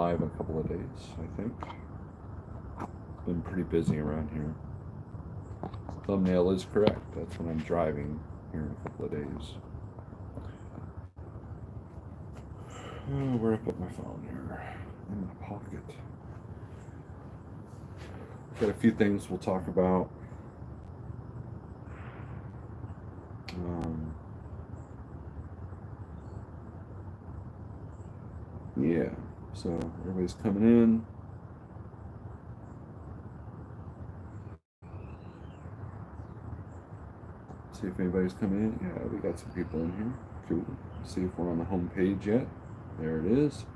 live in a couple of days, I think. Been pretty busy around here. Thumbnail is correct. That's when I'm driving here in a couple of days. Oh, where I put my phone here? In my pocket. Got a few things we'll talk about. Yeah, so everybody's coming in. See if anybody's coming in. Yeah, we got some people in here. Cool. See if we're on the home page yet. There it is.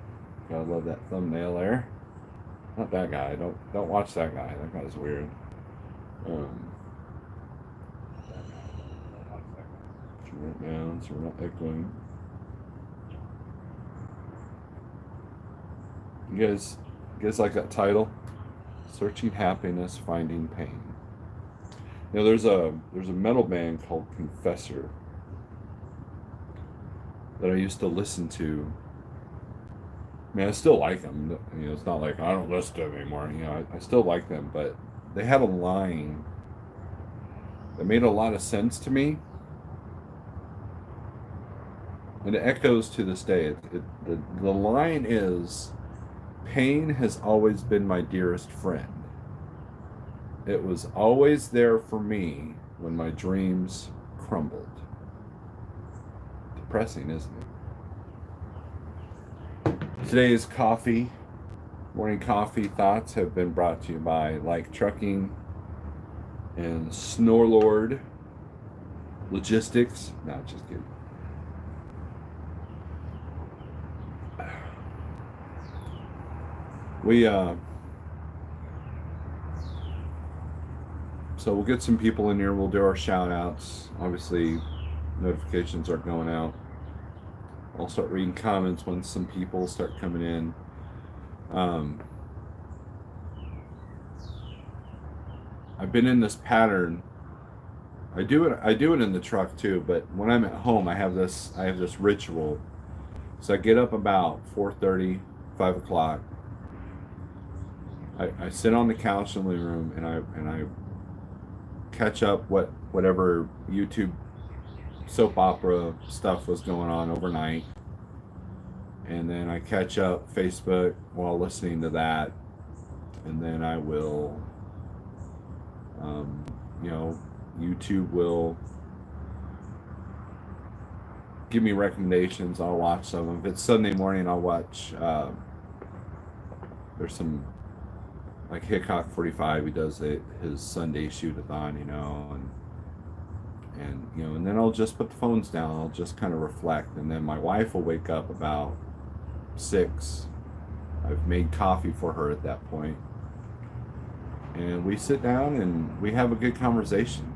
Gotta love that thumbnail there. Not that guy. Don't watch that guy. That guy's weird. Turn it down so we're not echoing. You guys like that title? Searching happiness, finding pain. You know, there's a metal band called Confessor that I used to listen to. I mean, I still like them. You know, it's not like I don't listen to them anymore. You know, I still like them, but they had a line that made a lot of sense to me, and it echoes to this day. The line is, "Pain has always been my dearest friend. It was always there for me when my dreams crumbled." Depressing, isn't it? Today's morning coffee thoughts have been brought to you by Like Trucking and Snorelord Logistics. No, just kidding. So we'll get some people in here. We'll do our shout outs. Obviously, notifications aren't going out. I'll start reading comments when some people start coming in. I've been in this pattern. I do it in the truck too, but when I'm at home, I have this ritual. So I get up about 4:30, 5 o'clock. I sit on the couch in the living room and I catch up whatever YouTube soap opera stuff was going on overnight, and then I catch up Facebook while listening to that, and then I will YouTube will give me recommendations. I'll watch some. If it's Sunday morning, I'll watch there's some like Hickok 45. He does his Sunday shoot-a-thon, and then I'll just put the phones down. I'll just kind of reflect, and then my wife will wake up about 6. I've made coffee for her at that point, and we sit down and we have a good conversation.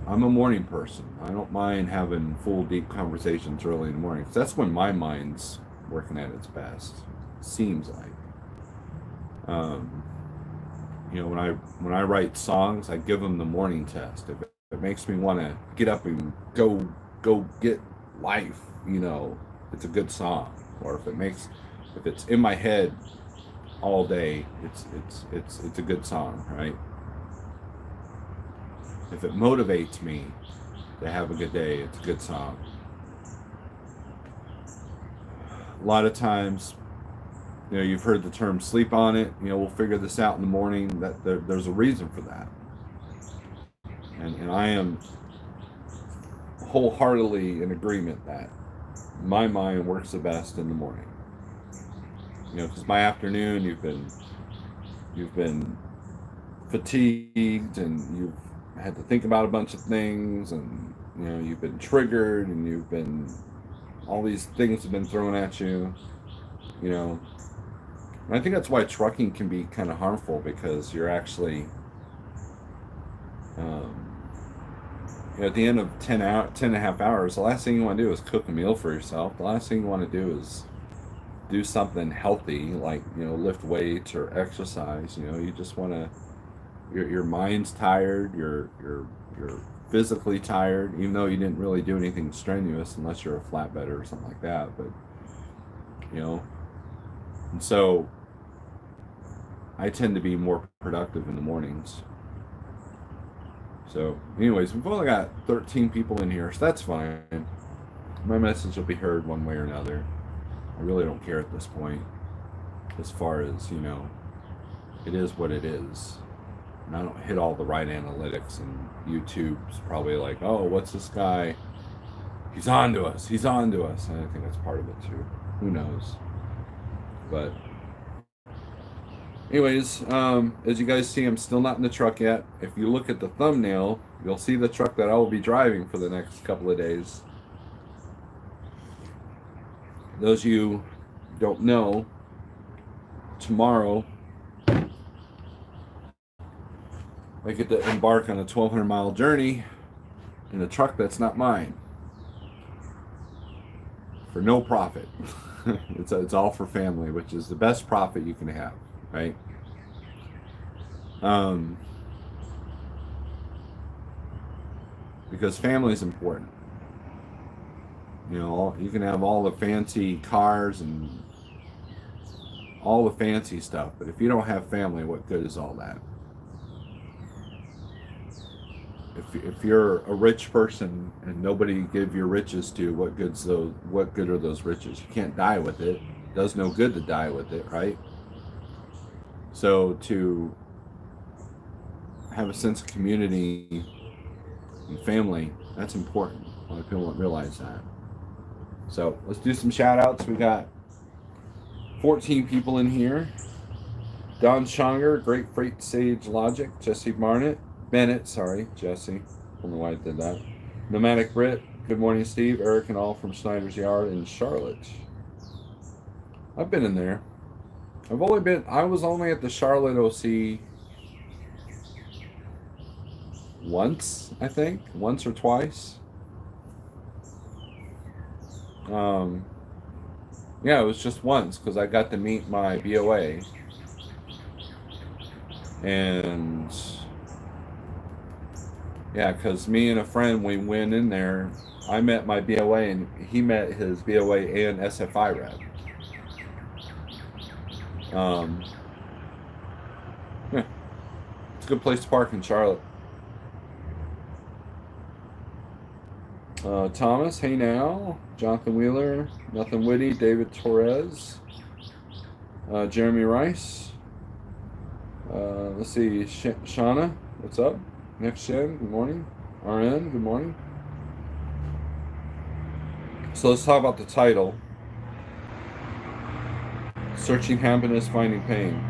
I'm a morning person. I don't mind having full, deep conversations early in the morning, because that's when my mind's working at its best. Seems like. When I write songs, I give them the morning test. If it makes me want to get up and go get life, it's a good song. Or if it's in my head all day, it's a good song, right? If it motivates me to have a good day, it's a good song. A lot of times, you've heard the term sleep on it. We'll figure this out in the morning. That there's a reason for that. And I am wholeheartedly in agreement that my mind works the best in the morning. Because my afternoon, you've been fatigued, and you've had to think about a bunch of things, and you've been triggered, and all these things have been thrown at you. And I think that's why trucking can be kind of harmful, because you're actually, at the end of 10 and a half hours, the last thing you want to do is cook a meal for yourself. The last thing you want to do is do something healthy, like, lift weights or exercise. You just want to, your mind's tired, you're physically tired, even though you didn't really do anything strenuous, unless you're a flatbedder or something like that. But you know. And so I tend to be more productive in the mornings. So, anyways, we've only got 13 people in here, so that's fine. My message will be heard one way or another. I really don't care at this point, as far as, you know, it is what it is. And I don't hit all the right analytics, and YouTube's probably like, oh, what's this guy? He's on to us. He's on to us. And I think that's part of it too. Who knows? But anyways, as you guys see, I'm still not in the truck yet. If you look at the thumbnail, you'll see the truck that I will be driving for the next couple of days. Those of you who don't know, tomorrow I get to embark on a 1,200-mile journey in a truck that's not mine, for no profit. It's all for family, which is the best profit you can have, right? Because family is important. You know, you can have all the fancy cars and all the fancy stuff, but if you don't have family, what good is all that? If you're a rich person and nobody give your riches to, what good are those riches? You can't die with it. It does no good to die with it, right? So to have a sense of community and family, that's important. A lot of people don't realize that. So let's do some shout outs. We got 14 people in here. Don Schonger, Great Freight Sage Logic, Jesse Bennett, Jesse. I don't know why I did that. Nomadic Brit, good morning, Steve, Eric, and all from Snyder's Yard in Charlotte. I've been in there. I was only at the Charlotte OC once, I think, once or twice. Yeah, it was just once because I got to meet my BOA. And yeah, because me and a friend, we went in there. I met my BOA and he met his BOA and SFI rep. Yeah, it's a good place to park in Charlotte. Thomas, hey now. Jonathan Wheeler, Nothing Witty, David Torres, Jeremy Rice. Let's see, Shauna, what's up? Next Gen, good morning. RN, good morning. So let's talk about the title. Searching Happiness, Finding Pain.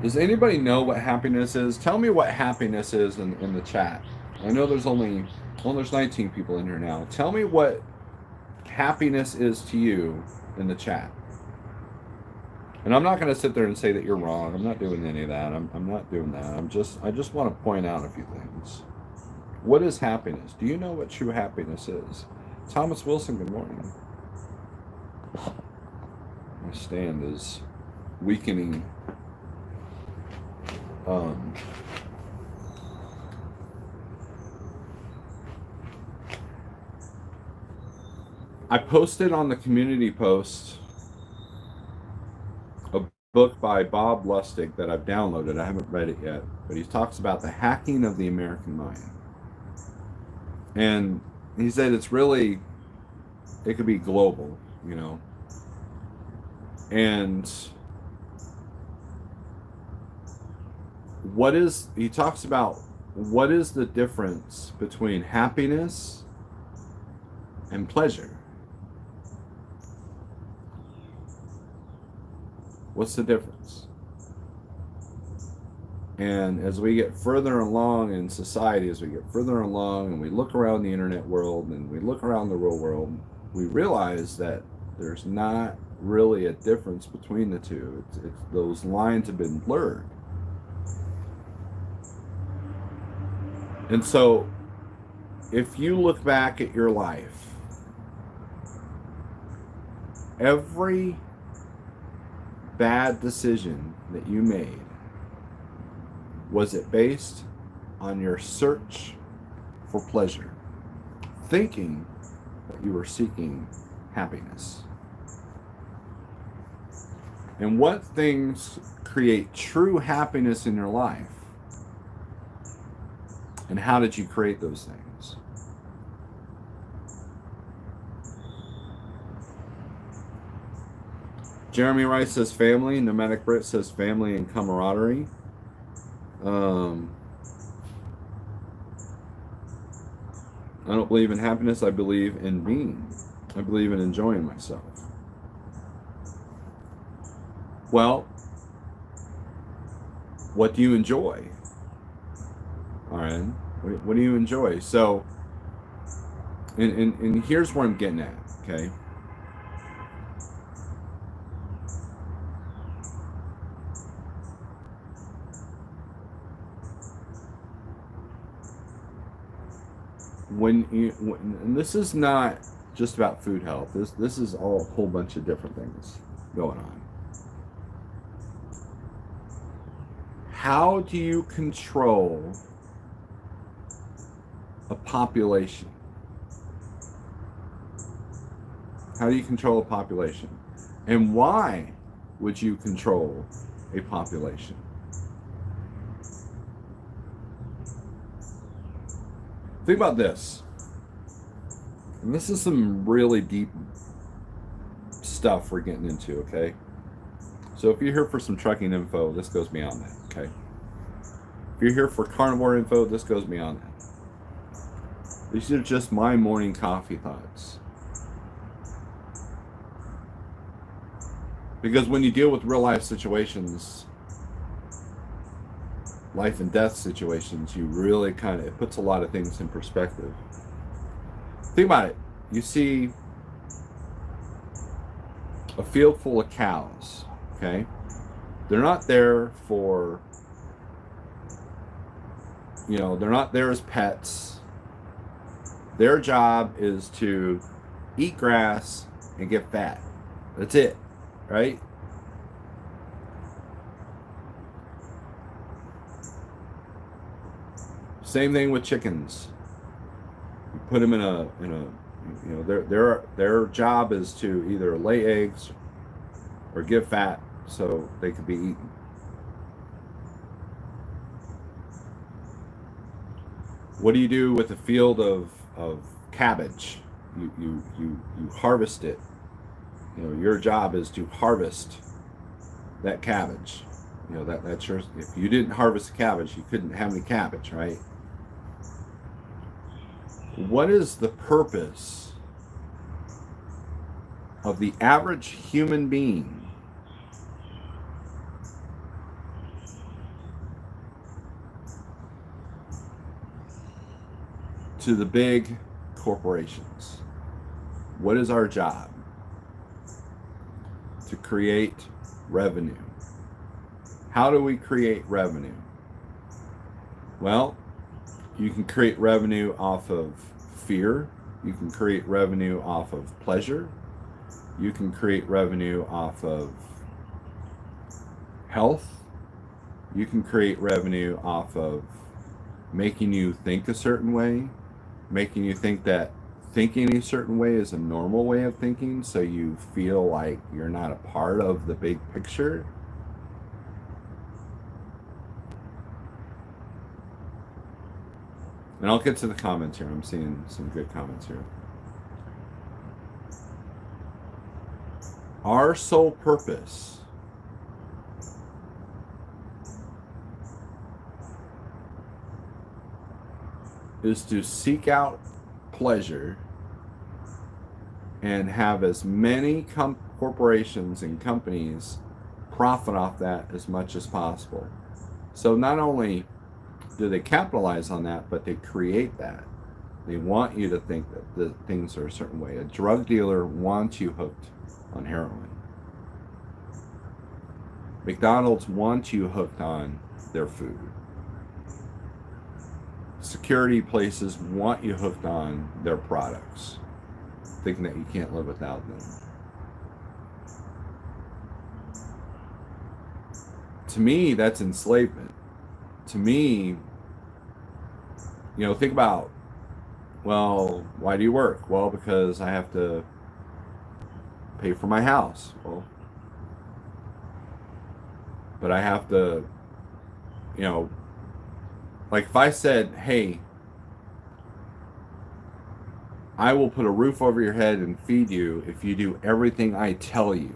Does anybody know what happiness is? Tell me what happiness is in the chat. I know there's there's 19 people in here now. Tell me what happiness is to you in the chat. And I'm not going to sit there and say that you're wrong. I'm not doing any of that. I'm not doing that. I just want to point out a few things. What is happiness? Do you know what true happiness is? Thomas Wilson, good morning. My stand is weakening. I posted on the community post a book by Bob Lustig that I've downloaded. I haven't read it yet, but he talks about the hacking of the American mind. And he said it could be global, you know. And he talks about what is the difference between happiness and pleasure? What's the difference? And as we get further along in society, as we get further along and we look around the internet world and we look around the real world, we realize that there's not really a difference between the two. It's those lines have been blurred. And so if you look back at your life, every bad decision that you made, was it based on your search for pleasure, thinking that you were seeking happiness? And what things create true happiness in your life? And how did you create those things? Jeremy Rice says family. Nomadic Brit says family and camaraderie. I don't believe in happiness. I believe in being. I believe in enjoying myself. Well, what do you enjoy? All right. What do you enjoy? So, and here's where I'm getting at, okay? And this is not just about food health. This is all a whole bunch of different things going on. How do you control a population? How do you control a population? And why would you control a population? Think about this. And this is some really deep stuff we're getting into, okay? So if you're here for some trucking info, this goes beyond that, okay? If you're here for carnivore info, this goes beyond that. These are just my morning coffee thoughts. Because when you deal with real life situations, life and death situations, you really it puts a lot of things in perspective. Think about it. You see a field full of cows, okay? They're not there for, they're not there as pets. Their job is to eat grass and get fat. That's it, right? Same thing with chickens. You put them in a their job is to either lay eggs or give fat so they could be eaten. What do you do with a field of cabbage? You harvest it. Your job is to harvest that cabbage. That's your. If you didn't harvest the cabbage, you couldn't have any cabbage, right? What is the purpose of the average human being to the big corporations? What is our job? To create revenue. How do we create revenue? Well, you can create revenue off of fear. You can create revenue off of pleasure. You can create revenue off of health. You can create revenue off of making you think a certain way, making you think that thinking a certain way is a normal way of thinking, so you feel like you're not a part of the big picture. And I'll get to the comments here. I'm seeing some good comments here. Our sole purpose is to seek out pleasure and have as many corporations and companies profit off that as much as possible. So not only do they capitalize on that, but they create that. They want you to think that the things are a certain way. A drug dealer wants you hooked on heroin. McDonald's wants you hooked on their food. Security places want you hooked on their products, thinking that you can't live without them. To me, that's enslavement. To me, think about, well, why do you work? Well, because I have to pay for my house. Well, But I have to, you know, like if I said, hey, I will put a roof over your head and feed you if you do everything I tell you.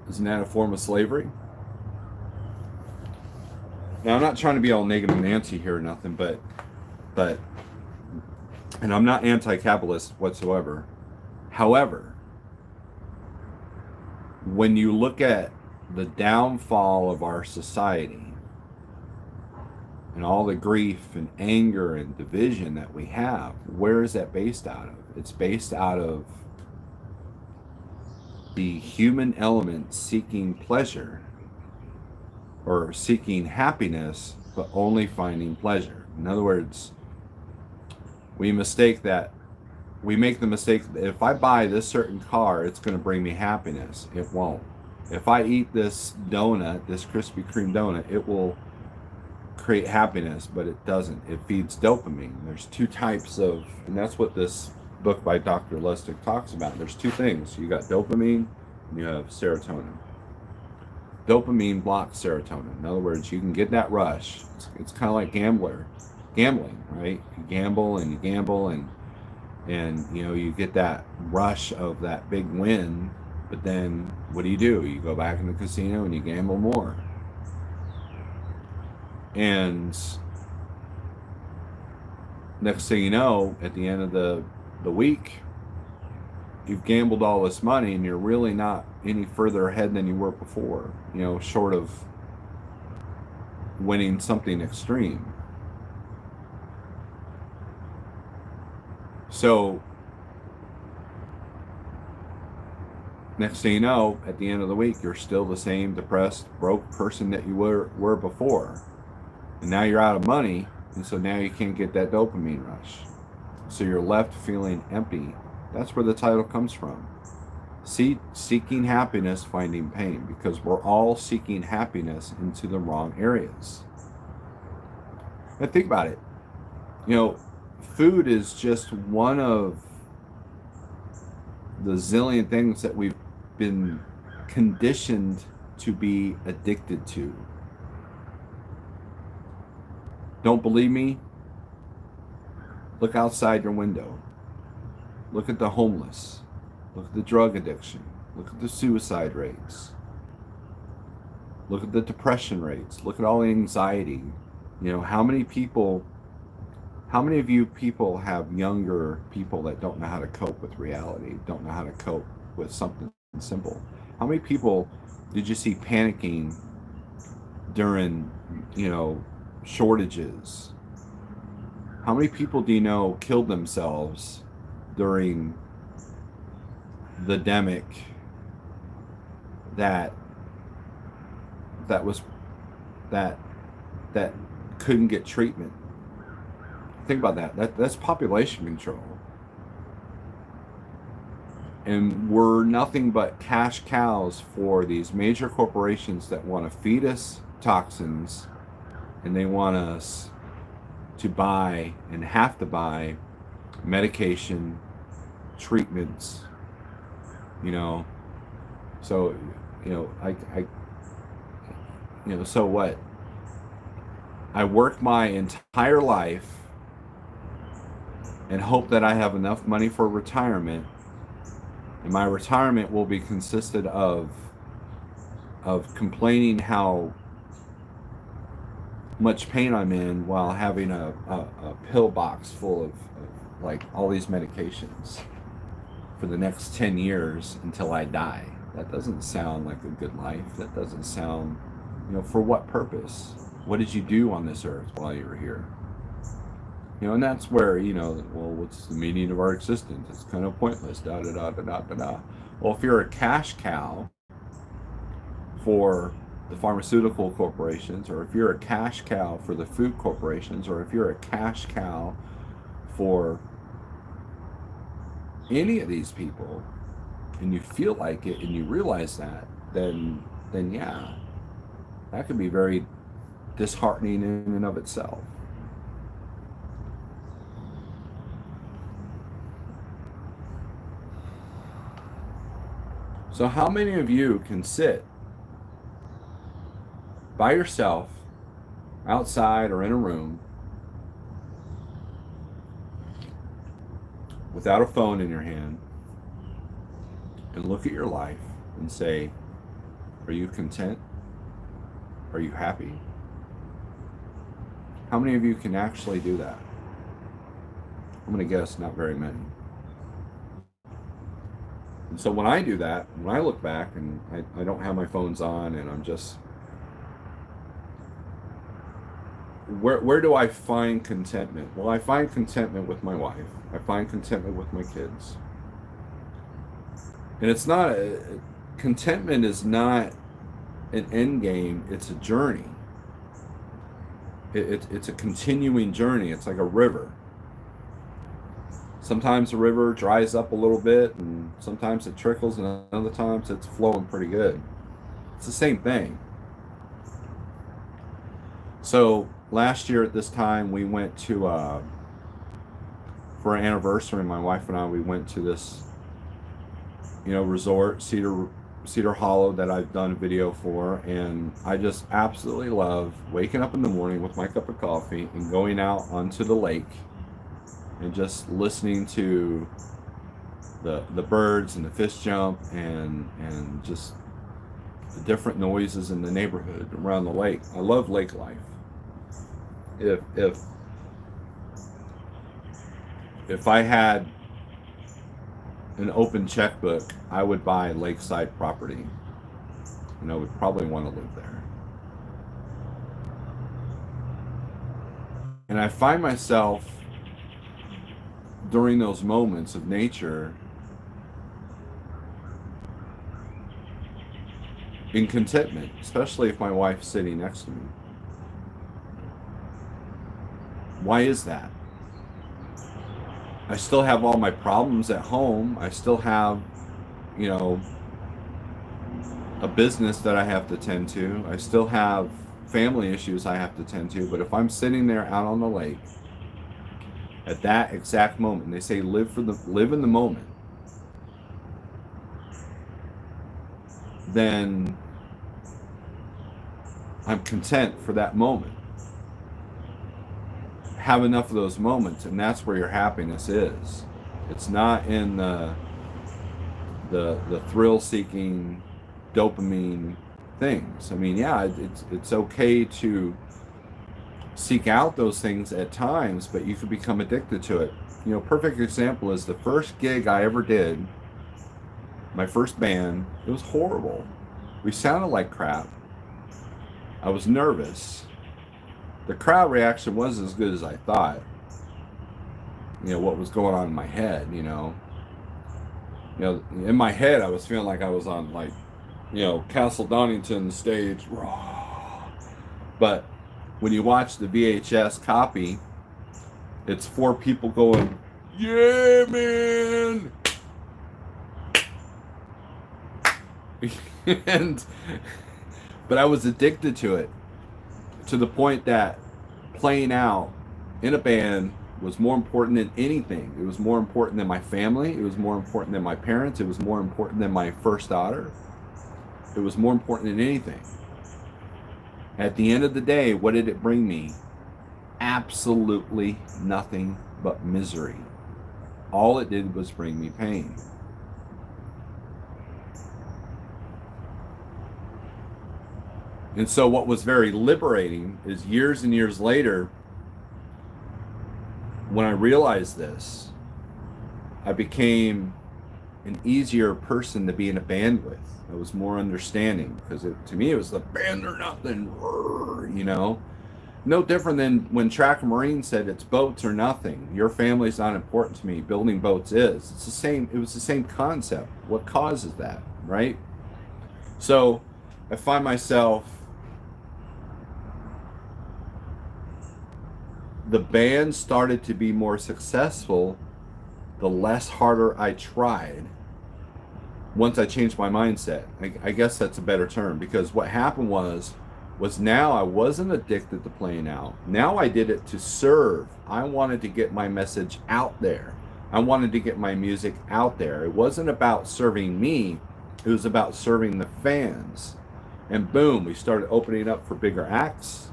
Isn't that a form of slavery? Now, I'm not trying to be all negative Nancy here or nothing, but, and I'm not anti-capitalist whatsoever. However, when you look at the downfall of our society and all the grief and anger and division that we have, where is that based out of? It's based out of the human element seeking pleasure or seeking happiness, but only finding pleasure. In other words, we make the mistake that if I buy this certain car, it's going to bring me happiness. It won't. If I eat this donut, this Krispy Kreme donut, it will create happiness, but it doesn't. It feeds dopamine. There's two types of, and that's what this book by Dr. Lustig talks about. There's two things. You got dopamine and you have serotonin. Dopamine blocks serotonin. In other words, you can get that rush. It's kind of like gambling, right? You gamble and you gamble and you know, you get that rush of that big win, but then what do? You go back in the casino and you gamble more. And next thing you know, at the end of the week, you've gambled all this money and you're really not any further ahead than you were before, you know, short of winning something extreme. So next thing you know, at the end of the week, you're still the same depressed, broke person that you were before. And now you're out of money, and so now you can't get that dopamine rush. So you're left feeling empty. That's where the title comes from. Seeking happiness, finding pain, because we're all seeking happiness into the wrong areas. And think about it. You know, food is just one of the zillion things that we've been conditioned to be addicted to. Don't believe me? Look outside your window. Look at the homeless. Look at the drug addiction. Look at the suicide rates. Look at the depression rates. Look at all the anxiety. You know, how many of you people have younger people that don't know how to cope with reality, don't know how to cope with something simple? How many people did you see panicking during, you know, shortages? How many people do you know killed themselves during the demic that couldn't get treatment? Think about that. That's population control. And we're nothing but cash cows for these major corporations that want to feed us toxins, and they want us to buy and have to buy medication, treatments, you know. So, you know, so what? I work my entire life and hope that I have enough money for retirement, and my retirement will be consisted of complaining how much pain I'm in while having a pill box full of like all these medications for the next 10 years until I die. That doesn't sound like a good life. That doesn't sound, you know, for what purpose? What did you do on this earth while you were here? You know, and that's where, you know, well, what's the meaning of our existence? It's kind of pointless, da da da da da da da. Well, if you're a cash cow for the pharmaceutical corporations, or if you're a cash cow for the food corporations, or if you're a cash cow for any of these people, and you feel like it and you realize that, then yeah, that could be very disheartening in and of itself. So how many of you can sit by yourself outside or in a room without a phone in your hand and look at your life and say, are you content? Are you happy? How many of you can actually do that? I'm going to guess not very many. And so when I do that, when I look back and I don't have my phones on and I'm just, where do I find contentment? Well, I find contentment with my wife. I find contentment with my kids. And it's not, contentment is not an end game, it's a journey. It's a continuing journey. It's like a river. Sometimes the river dries up a little bit, and sometimes it trickles, and other times it's flowing pretty good. It's the same thing. So last year at this time, we went to, for our anniversary, my wife and I, we went to this, resort, Cedar Hollow, that I've done a video for, and I just absolutely love waking up in the morning with my cup of coffee and going out onto the lake and just listening to the birds and the fish jump and just the different noises in the neighborhood around the lake. I love lake life. If I had an open checkbook, I would buy lakeside property, and I would probably want to live there. And I find myself during those moments of nature in contentment, especially if my wife's sitting next to me. Why is that? I still have all my problems at home. I still have, a business that I have to tend to. I still have family issues I have to tend to. But if I'm sitting there out on the lake at that exact moment, they say live in the moment, then I'm content for that moment. Have enough of those moments, and that's where your happiness is. It's not in the thrill-seeking dopamine things. I mean, yeah, it's okay to seek out those things at times, but you can become addicted to it. Perfect example is the first gig I ever did, my first band. It was horrible. We sounded like crap. I was nervous. The crowd reaction wasn't as good as I thought. What was going on in my head, in my head I was feeling like I was on Castle Donington stage. But when you watch the VHS copy, it's 4 people going, yeah, man. But I was addicted to it, to the point that playing out in a band was more important than anything. It was more important than my family. It was more important than my parents. It was more important than my first daughter. It was more important than anything. At the end of the day, what did it bring me? Absolutely nothing but misery. All it did was bring me pain. And so what was very liberating is years and years later, when I realized this, I became an easier person to be in a band with. I was more understanding, because to me it was the band or nothing, No different than when Tracker Marine said it's boats or nothing. Your family's not important to me. Building boats is. It's the same. It was the same concept. What causes that, right? So I find myself, the band started to be more successful the less harder I tried once I changed my mindset. I guess that's a better term, because what happened was now I wasn't addicted to playing out. Now I did it to serve. I wanted to get my message out there. I wanted to get my music out there. It wasn't about serving me. It was about serving the fans. And boom, we started opening up for bigger acts.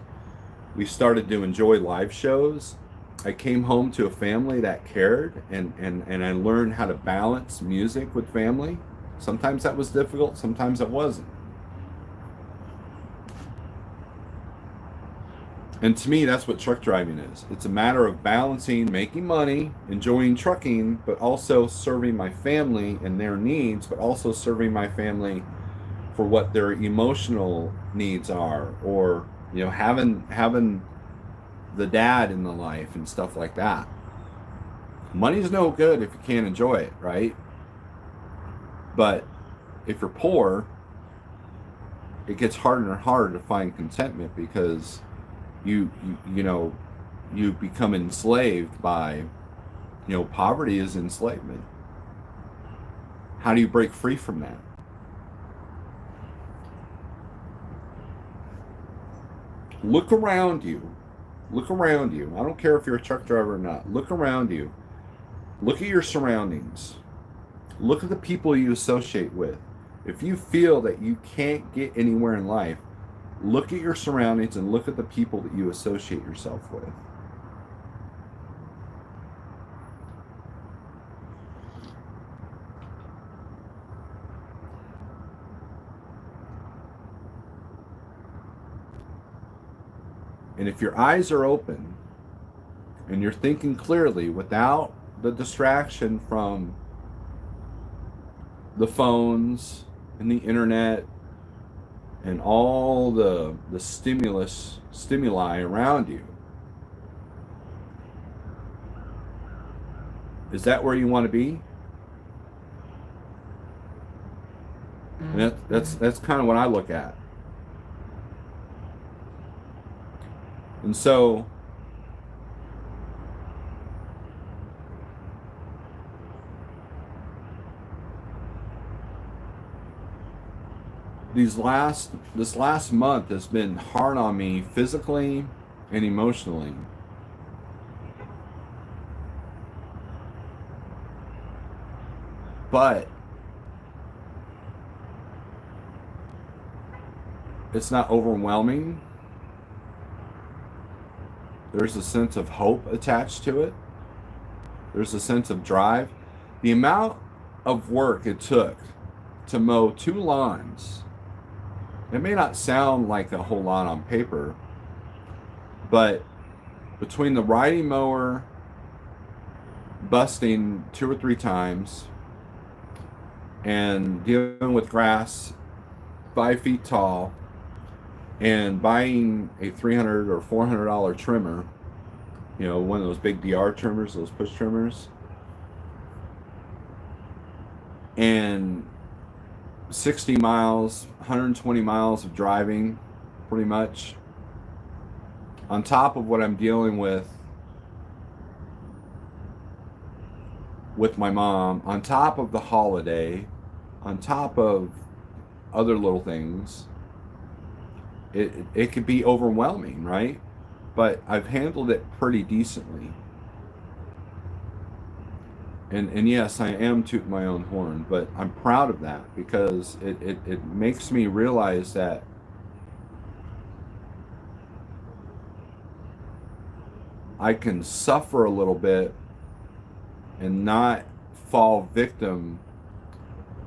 We started to enjoy live shows. I came home to a family that cared, and I learned how to balance music with family. Sometimes that was difficult, sometimes it wasn't. And to me, that's what truck driving is. It's a matter of balancing making money, enjoying trucking, but also serving my family and their needs, but also serving my family for what their emotional needs are, or having the dad in the life and stuff like that. Money's no good if you can't enjoy it, right? But if you're poor, it gets harder and harder to find contentment because you become enslaved by, poverty is enslavement. How do you break free from that? Look around you. Look around you. I don't care if you're a truck driver or not. Look around you. Look at your surroundings. Look at the people you associate with. If you feel that you can't get anywhere in life, look at your surroundings and look at the people that you associate yourself with. And if your eyes are open and you're thinking clearly without the distraction from the phones and the internet and all the stimuli around you, is that where you want to be? And that's kind of what I look at. And so this last month has been hard on me physically and emotionally. But it's not overwhelming. There's a sense of hope attached to it. There's a sense of drive. The amount of work it took to mow 2 lawns, it may not sound like a whole lot on paper, but between the riding mower busting 2 or 3 times and dealing with grass 5 feet tall and buying a $300 or $400 trimmer, one of those big DR trimmers, those push trimmers, and 60 miles, 120 miles of driving, pretty much, on top of what I'm dealing with my mom, on top of the holiday, on top of other little things. It could be overwhelming, right? But I've handled it pretty decently. And yes, I am tooting my own horn, but I'm proud of that because it makes me realize that I can suffer a little bit and not fall victim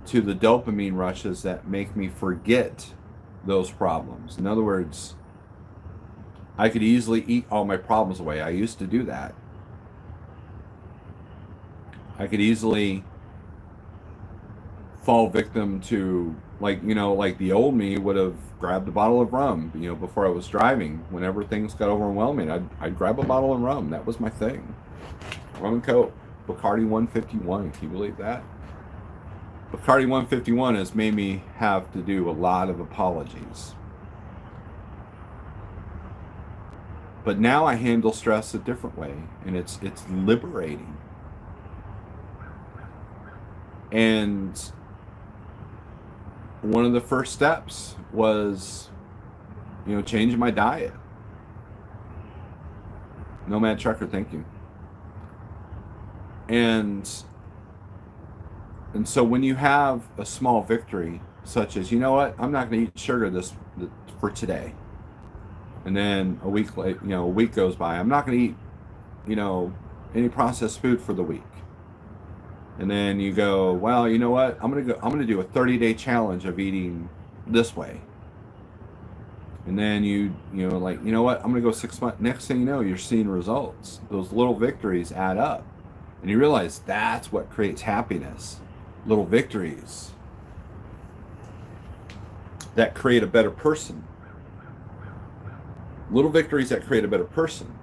to the dopamine rushes that make me forget those problems. In other words, I could easily eat all my problems away. I used to do that. I could easily fall victim to, like the old me would have grabbed a bottle of rum, before I was driving. Whenever things got overwhelming, I'd grab a bottle of rum. That was my thing. Rum and Coke. Bacardi 151. Can you believe that? Bacardi 151 has made me have to do a lot of apologies. But now I handle stress a different way, and it's liberating. And one of the first steps was, changing my diet. Nomad Trucker, thank you. And And so when you have a small victory, such as, you know what, I'm not going to eat sugar this for today, and then a week late, a week goes by, I'm not going to eat, any processed food for the week, and then you go, well, you know what, I'm going to do a 30-day challenge of eating this way, and then like, you know what, I'm going to go 6 months. Next thing you know, you're seeing results. Those little victories add up, and you realize that's what creates happiness. Little victories that create a better person. Little victories that create a better person.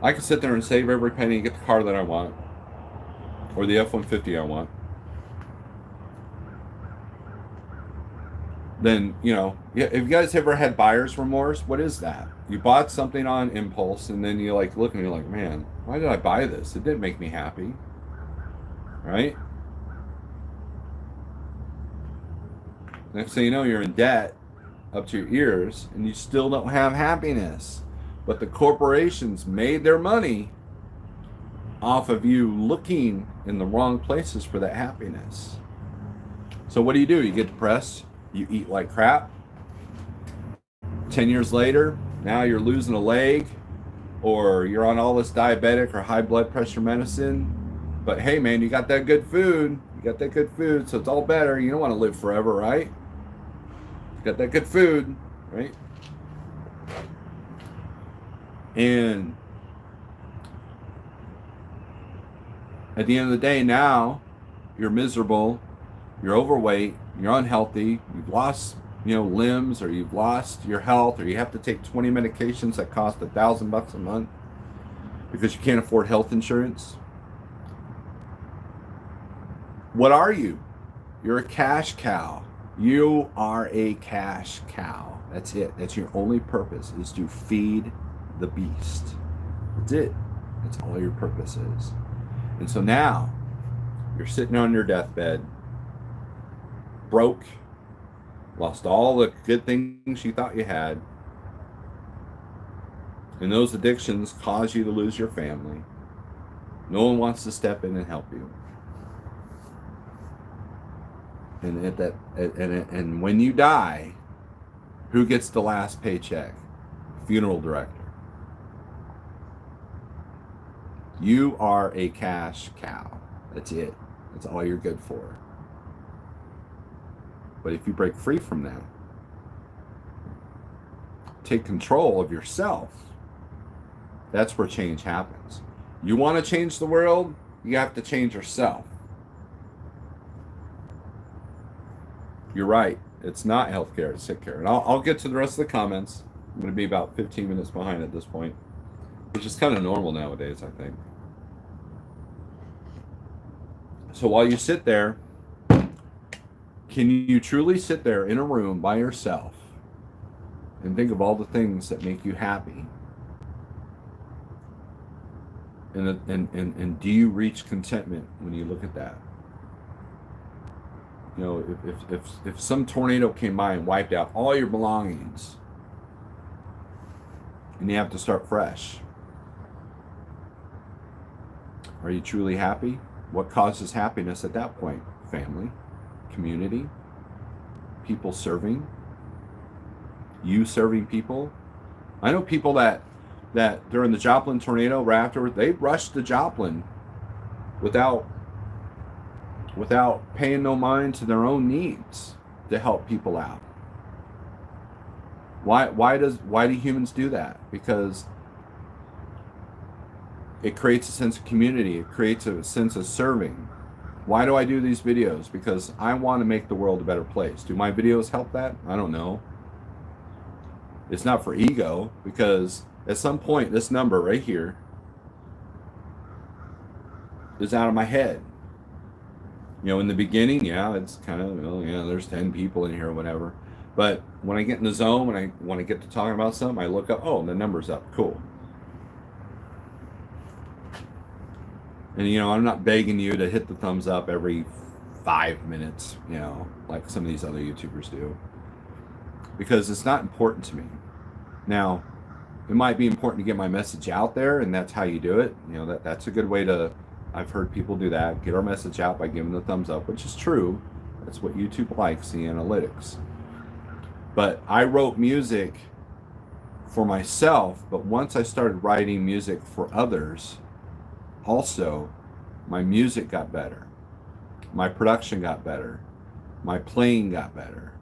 I can sit there and save every penny and get the car that I want, or the F-150 I want. Then, if you guys ever had buyer's remorse, what is that? You bought something on impulse, and then you look and you're like, man, why did I buy this? It didn't make me happy. Right? Next thing you know, you're in debt up to your ears, and you still don't have happiness. But the corporations made their money off of you looking in the wrong places for that happiness. So what do? You get depressed, you eat like crap. 10 years later, now you're losing a leg, or you're on all this diabetic or high blood pressure medicine. But hey, man, you got that good food. So it's all better. You don't want to live forever, right? You got that good food, right? And at the end of the day, now you're miserable, you're overweight, you're unhealthy, you've lost, limbs, or you've lost your health, or you have to take 20 medications that cost $1,000 a month because you can't afford health insurance. What are you? You're a cash cow. You are a cash cow. That's it. That's your only purpose, is to feed the beast. That's it. That's all your purpose is. And so now you're sitting on your deathbed, broke, lost all the good things you thought you had, and those addictions cause you to lose your family. No one wants to step in and help you. And when you die, who gets the last paycheck? Funeral director. You are a cash cow. That's it. That's all you're good for. But if you break free from that, take control of yourself, that's where change happens. You want to change the world, you have to change yourself. You're right. It's not healthcare, it's sick care. And I'll get to the rest of the comments. I'm going to be about 15 minutes behind at this point, which is kind of normal nowadays, I think. So while you sit there, can you truly sit there in a room by yourself and think of all the things that make you happy? And do you reach contentment when you look at that? If some tornado came by and wiped out all your belongings, and you have to start fresh, are you truly happy? What causes happiness at that point? Family, community, people serving, you serving people. I know people that during the Joplin tornado, right after, they rushed to Joplin without paying no mind to their own needs to help people out. Why do humans do that? Because it creates a sense of community. It creates a sense of serving. Why do I do these videos? Because I want to make the world a better place. Do my videos help that? I don't know. It's not for ego, because at some point this number right here is out of my head. In the beginning, it's kind of, there's 10 people in here or whatever. But when I get in the zone, when I get to talking about something, I look up, the number's up, cool. And, I'm not begging you to hit the thumbs up every 5 minutes, like some of these other YouTubers do, because it's not important to me. Now, it might be important to get my message out there, and that's how you do it. That's a good way to I've heard people do that, get our message out by giving the thumbs up, which is true. That's what YouTube likes, the analytics. But I wrote music for myself, but once I started writing music for others, also, my music got better. My production got better. My playing got better.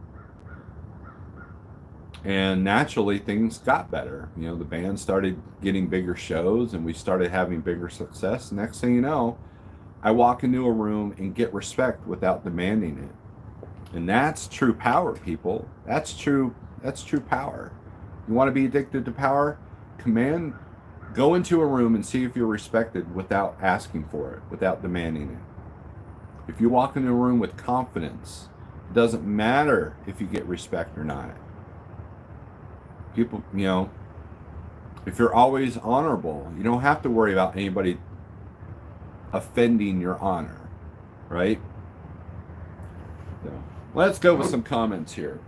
And naturally, things got better. You know, the band started getting bigger shows and we started having bigger success. Next thing you know, I walk into a room and get respect without demanding it. And that's true power, people. That's true power. You want to be addicted to power? Go into a room and see if you're respected without asking for it, without demanding it. If you walk into a room with confidence, it doesn't matter if you get respect or not. People, you know, if you're always honorable, you don't have to worry about anybody offending your honor, right? So, let's go with some comments here.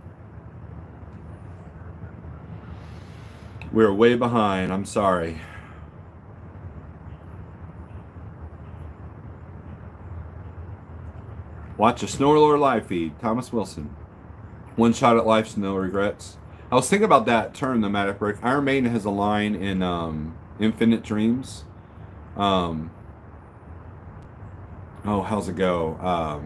We're way behind. I'm sorry. Watch a Snorelord live feed. Thomas Wilson. One shot at life, no regrets. I was thinking about that term, the Matic Break. Iron Maiden has a line in Infinite Dreams. Oh, how's it go?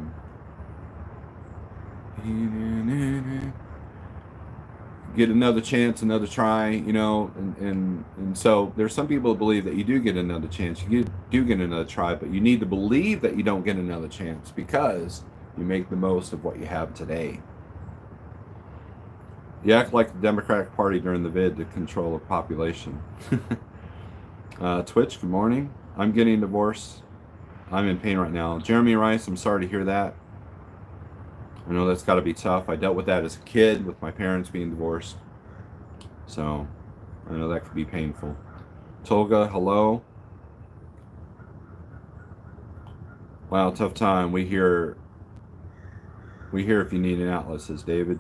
Get another chance, another try, you know, and so there's some people who believe that you do get another chance, you do get another try, but you need to believe that you don't get another chance because you make the most of what you have today. You act like the Democratic Party during the vid to control the population. Twitch, good morning. I'm getting divorced. I'm in pain right now. Jeremy Rice, I'm sorry to hear that. I know that's got to be tough. I dealt with that as a kid with my parents being divorced. So I know that could be painful. Tolga, hello. Wow, tough time. We hear if you need an outlet, says David.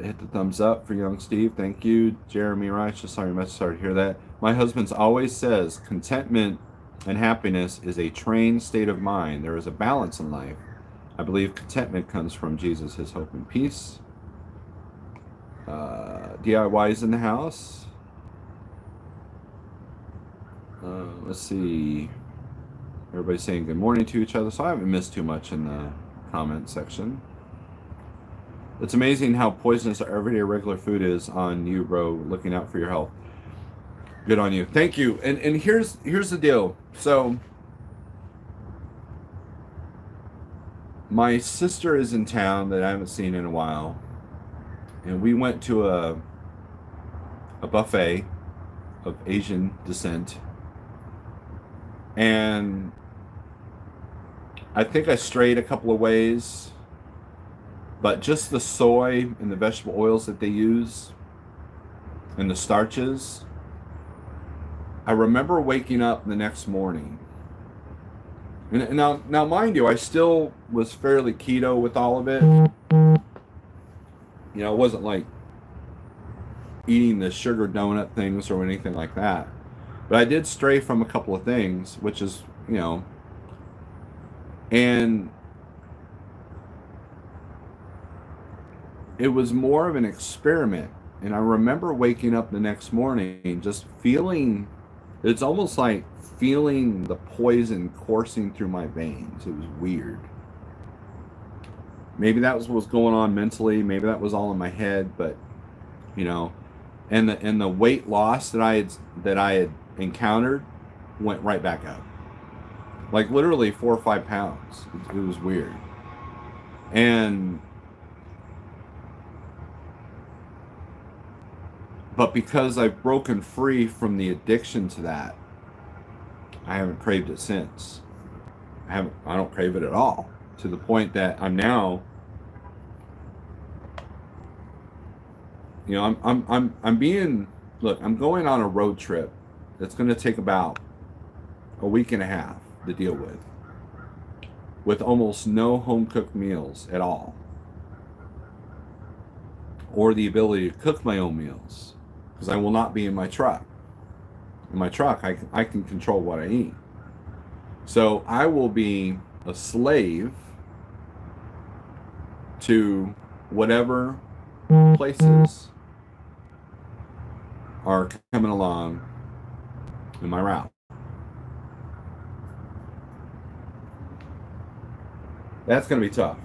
Hit the thumbs up for young Steve. Thank you. Jeremy Rice, just saw your message. Sorry to hear that. My husband always says contentment and happiness is a trained state of mind. There is a balance in life. I believe contentment comes from Jesus, his hope and peace. DIY is in the house. Let's see. Everybody's saying good morning to each other, so I haven't missed too much in the comment section. It's amazing how poisonous our everyday regular food is on you, bro. Looking out for your health. Good on you. Thank you. And here's the deal. So my sister is in town that I haven't seen in a while. And we went to a buffet of Asian descent. And I think I strayed a couple of ways. But just the soy and the vegetable oils that they use and the starches, I remember waking up the next morning. And now, mind you, I still was fairly keto with all of it. You know, it wasn't like eating the sugar donut things or anything like that. But I did stray from a couple of things, which is, you know, and it was more of an experiment. And I remember waking up the next morning just feeling, it's almost like feeling the poison coursing through my veins. It was weird. Maybe that was what was going on mentally. Maybe that was all in my head, but you know, and the weight loss that I had encountered went right back up. Like literally 4 or 5 pounds. It was weird. But because I've broken free from the addiction to that, I haven't craved it since. I don't crave it at all, to the point that I'm now, you know, I'm going on a road trip that's going to take about a week and a half to deal with almost no home cooked meals at all, or the ability to cook my own meals, because I will not be in my truck. in my truck, I can control what I eat. So I will be a slave to whatever places are coming along in my route. That's going to be tough.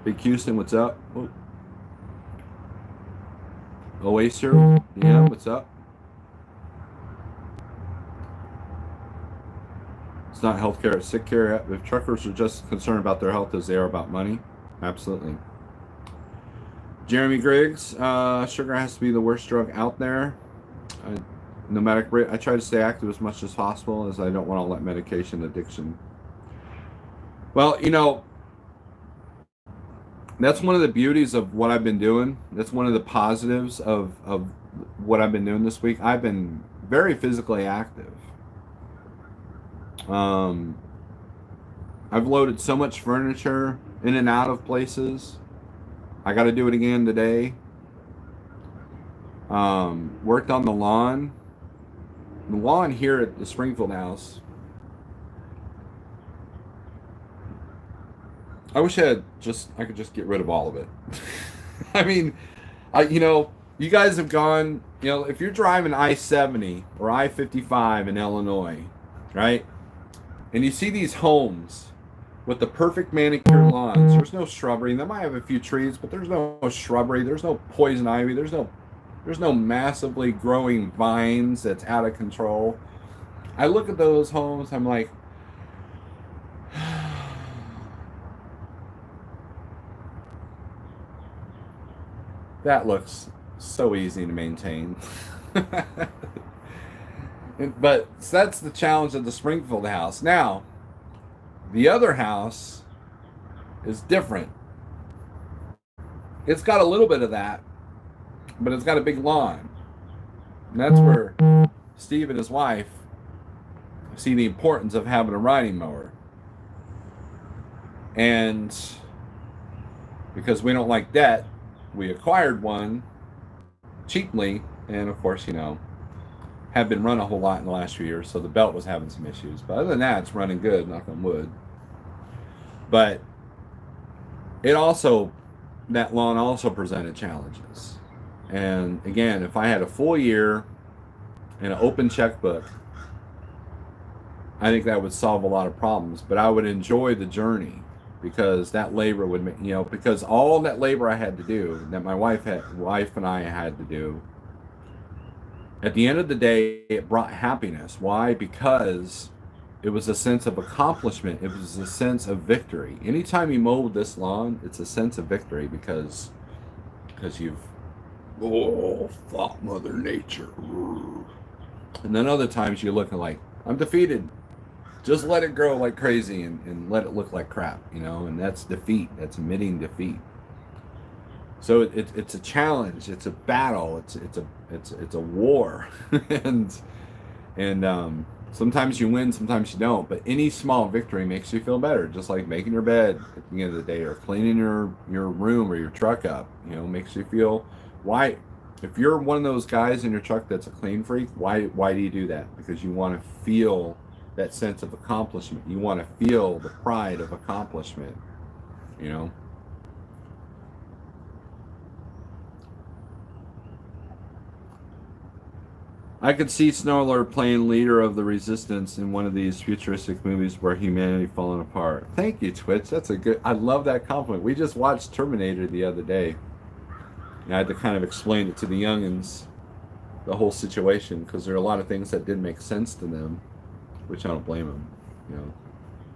Big Houston, what's up? Oh. Oaser, yeah, what's up? It's not healthcare, it's sick care. If truckers are just concerned about their health as they are about money, absolutely. Jeremy Griggs, sugar has to be the worst drug out there. I try to stay active as much as possible, as I don't want to let medication addiction. Well, you know, that's one of the beauties of what I've been doing. That's one of the positives of what I've been doing this week. I've been very physically active. I've loaded so much furniture in and out of places. I got to do it again today. Worked on the lawn. The lawn here at the Springfield house. I wish I could just get rid of all of it. I mean, you guys have gone, if you're driving I-70 or I-55 in Illinois, right? And you see these homes with the perfect manicured lawns. There's no shrubbery. They might have a few trees, but there's no shrubbery. There's no poison ivy. There's no massively growing vines that's out of control. I look at those homes, I'm like, that looks so easy to maintain. But that's the challenge of the Springfield house. Now, the other house is different. It's got a little bit of that, but it's got a big lawn. And that's where Steve and his wife see the importance of having a riding mower. And because we don't like debt, we acquired one cheaply, and of course, have been run a whole lot in the last few years, so the belt was having some issues. But other than that, it's running good, knock on wood. But that lawn also presented challenges. And again, if I had a full year and an open checkbook, I think that would solve a lot of problems. But I would enjoy the journey, because that labor would make, because all that labor I had to do, that my wife and I had to do, at the end of the day, it brought happiness. Why? Because it was a sense of accomplishment. It was a sense of victory. Anytime you mow this lawn, it's a sense of victory, because you've fought Mother Nature. And then other times you're looking like, I'm defeated. Just let it grow like crazy and let it look like crap, and that's defeat. That's admitting defeat. So it's a challenge. It's a battle. It's a war, and sometimes you win, sometimes you don't. But any small victory makes you feel better. Just like making your bed at the end of the day, or cleaning your room or your truck up. Makes you feel why. If you're one of those guys in your truck that's a clean freak, why do you do that? Because you want to feel that sense of accomplishment. You want to feel the pride of accomplishment, I could see Snorelord playing leader of the resistance in one of these futuristic movies where humanity falling apart. Thank you, Twitch. I love that compliment. We just watched Terminator the other day. And I had to kind of explain it to the youngins, the whole situation, because there are a lot of things that didn't make sense to them, which I don't blame them.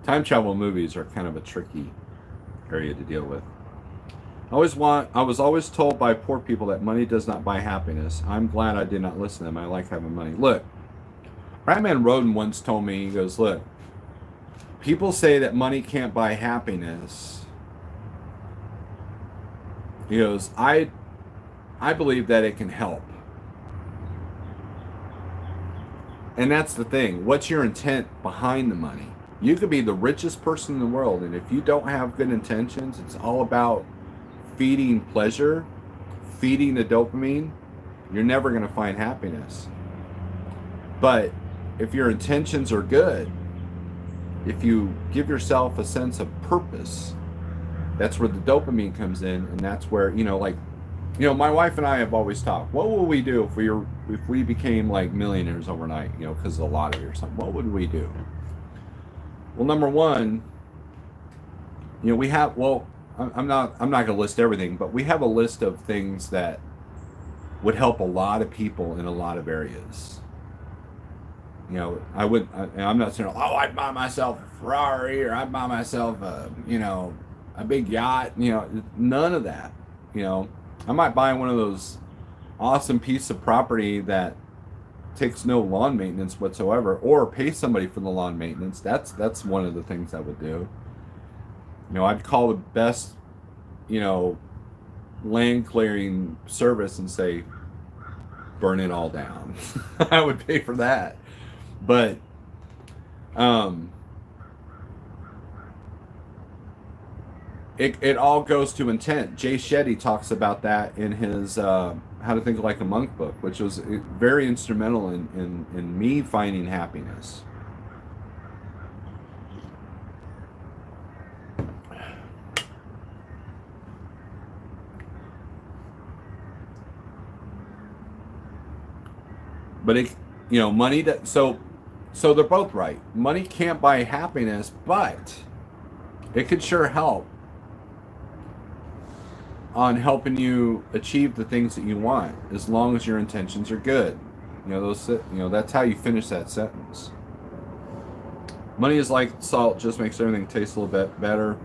Time travel movies are kind of a tricky area to deal with. I was always told by poor people that money does not buy happiness. I'm glad I did not listen to them. I like having money. Look, Ratman Roden once told me, he goes, look, people say that money can't buy happiness. He goes, I believe that it can help. And that's the thing. What's your intent behind the money? You could be the richest person in the world, and if you don't have good intentions, it's all about feeding pleasure, feeding the dopamine, you're never going to find happiness. But if your intentions are good, if you give yourself a sense of purpose, that's where the dopamine comes in, and that's where, my wife and I have always talked, what would we do if we became like millionaires overnight, because of the lottery or something? What would we do? Well, number one, we have, I'm not going to list everything, but we have a list of things that would help a lot of people in a lot of areas. I'm not saying, I'd buy myself a Ferrari, or I'd buy myself a big yacht, none of that. I might buy one of those awesome piece of property that takes no lawn maintenance whatsoever, or pay somebody for the lawn maintenance. That's one of the things I would do. I'd call the best, land clearing service and say, burn it all down. I would pay for that. But it all goes to intent. Jay Shetty talks about that in his How to Think Like a Monk book, which was very instrumental in me finding happiness. But money so they're both right. Money can't buy happiness, but it could sure help on helping you achieve the things that you want, as long as your intentions are good. That's how you finish that sentence. Money is like salt, just makes everything taste a little bit better.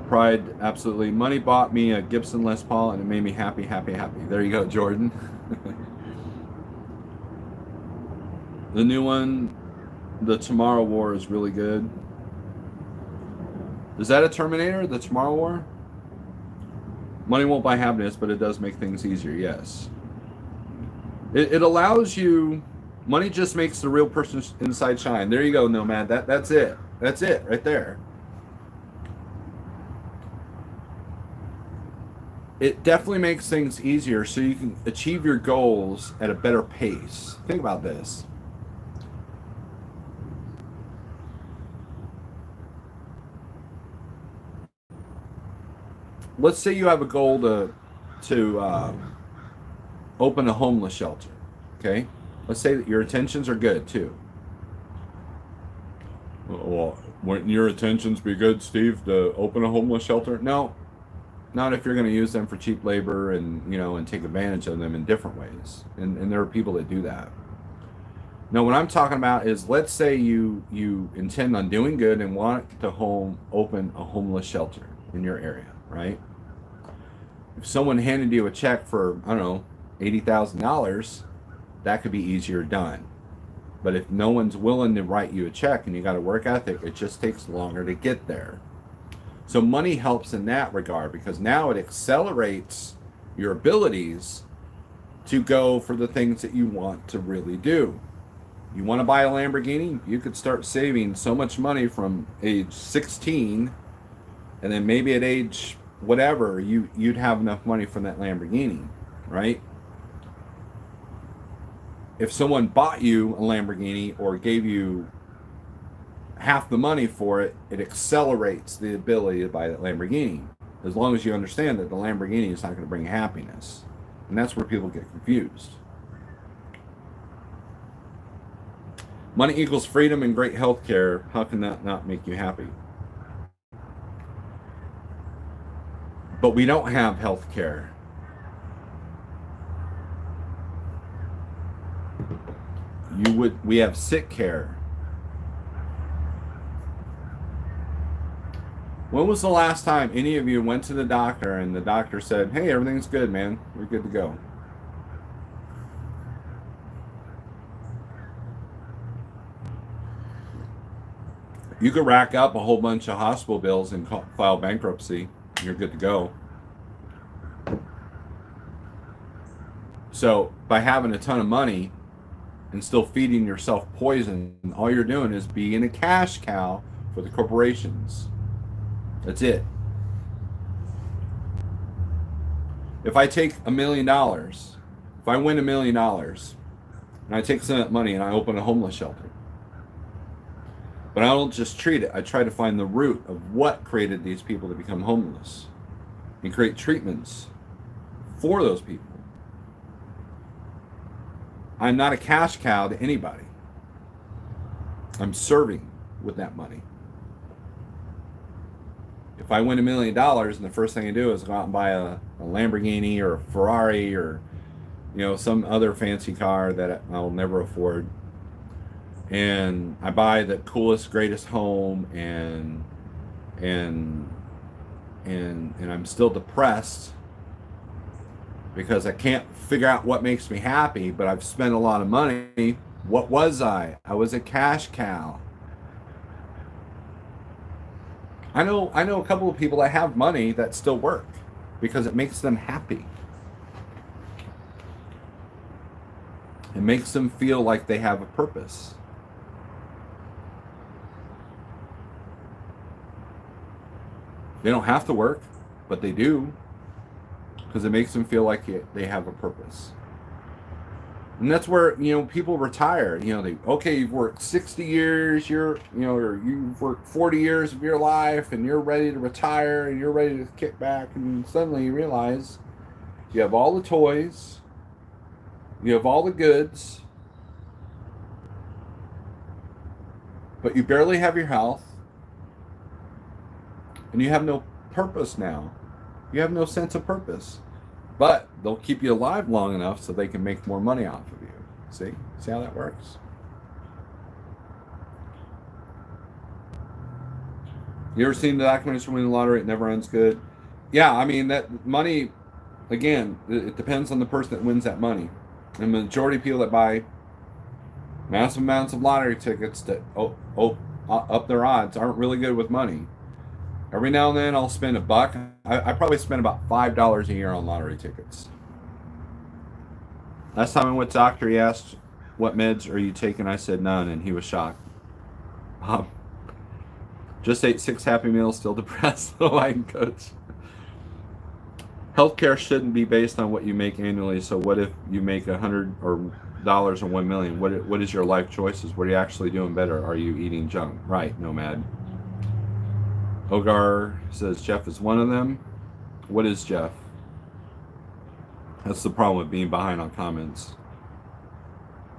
Pride, absolutely. Money bought me a Gibson Les Paul, and it made me happy, happy, happy. There you go, Jordan. The new one, The Tomorrow War, is really good. Is that a Terminator, The Tomorrow War? Money won't buy happiness, but it does make things easier, yes. It allows you... Money just makes the real person inside shine. There you go, Nomad. That's it. That's it, right there. It definitely makes things easier so you can achieve your goals at a better pace. Think about this. Let's say you have a goal to open a homeless shelter, okay? Let's say that your intentions are good too. Well, wouldn't your intentions be good, Steve, to open a homeless shelter? No, not if you're going to use them for cheap labor and take advantage of them in different ways. And there are people that do that. No, what I'm talking about is, let's say you intend on doing good and want to open a homeless shelter in your area, right? If someone handed you a check for, I don't know, $80,000, that could be easier done. But if no one's willing to write you a check and you got a work ethic, it just takes longer to get there. So money helps in that regard, because now it accelerates your abilities to go for the things that you want to really do. You want to buy a Lamborghini? You could start saving so much money from age 16, and then maybe at age whatever, you'd have enough money from that Lamborghini, right? If someone bought you a Lamborghini or gave you half the money for it, it accelerates the ability to buy that Lamborghini, as long as you understand that the Lamborghini is not going to bring happiness. And that's where people get confused. Money equals freedom and great health care. How can that not make you happy? But we don't have health care. We have sick care. When was the last time any of you went to the doctor and the doctor said, hey, everything's good, man, we're good to go? You could rack up a whole bunch of hospital bills and file bankruptcy. You're good to go. So by having a ton of money, and still feeding yourself poison, all you're doing is being a cash cow for the corporations. That's it. If I take $1 million, if I win $1 million, and I take some of that money and I open a homeless shelter, but I don't just treat it, I try to find the root of what created these people to become homeless and create treatments for those people. I'm not a cash cow to anybody. I'm serving with that money. If I win $1 million and the first thing I do is go out and buy a Lamborghini or a Ferrari or, you know, some other fancy car that I'll never afford, and I buy the coolest, greatest home, and I'm still depressed because I can't figure out what makes me happy, but I've spent a lot of money. What was I? I was a cash cow. I know a couple of people that have money that still work because it makes them happy. It makes them feel like they have a purpose. They don't have to work, but they do, because it makes them feel like they have a purpose. And that's where, you know, people retire. You know, you've worked 60 years, or you've worked 40 years of your life, and you're ready to retire, and you're ready to kick back, and suddenly you realize you have all the toys, you have all the goods, but you barely have your health, and you have no purpose now. You have no sense of purpose. But they'll keep you alive long enough so they can make more money off of you. See how that works? You ever seen the documentaries from winning the lottery? It never ends good. Yeah, I mean, that money, again, it depends on the person that wins that money. And the majority of people that buy massive amounts of lottery tickets to up their odds aren't really good with money. Every now and then I'll spend $1. I probably spend about $5 a year on lottery tickets. Last time I went to the doctor, he asked, "What meds are you taking?" I said none, and he was shocked. Just ate 6 Happy Meals, still depressed. Oh, I can coach. Healthcare shouldn't be based on what you make annually. So what if you make $100 or $1 million? What is your life choices? What are you actually doing better? Are you eating junk? Right, Nomad. Ogar says Jeff is one of them. What is Jeff? That's the problem with being behind on comments.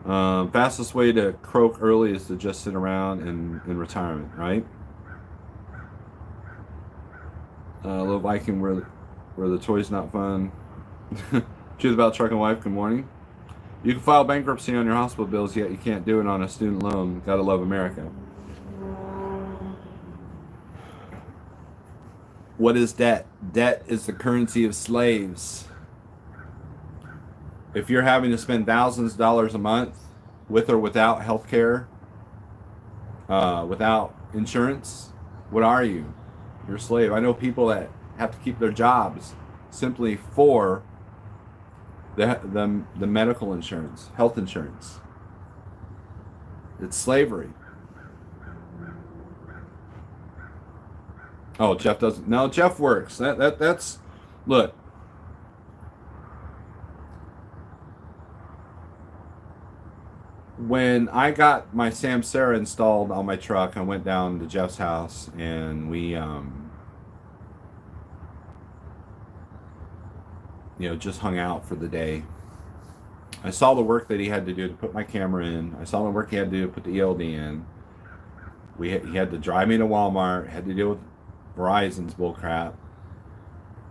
Fastest way to croak early is to just sit around in retirement, right? Little Viking, where the toy's not fun. Truth about truck and wife. Good morning. You can file bankruptcy on your hospital bills, yet you can't do it on a student loan. Gotta love America. What is debt? Debt is the currency of slaves. If you're having to spend thousands of dollars a month with or without health care, without insurance, what are you? You're a slave. I know people that have to keep their jobs simply for the medical insurance, health insurance. It's slavery. Oh, Jeff doesn't. No, Jeff works. That's look. When I got my Samsara installed on my truck, I went down to Jeff's house and we just hung out for the day. I saw the work that he had to do to put my camera in. I saw the work he had to do to put the ELD in. He had to drive me to Walmart, had to deal with Verizon's bullcrap.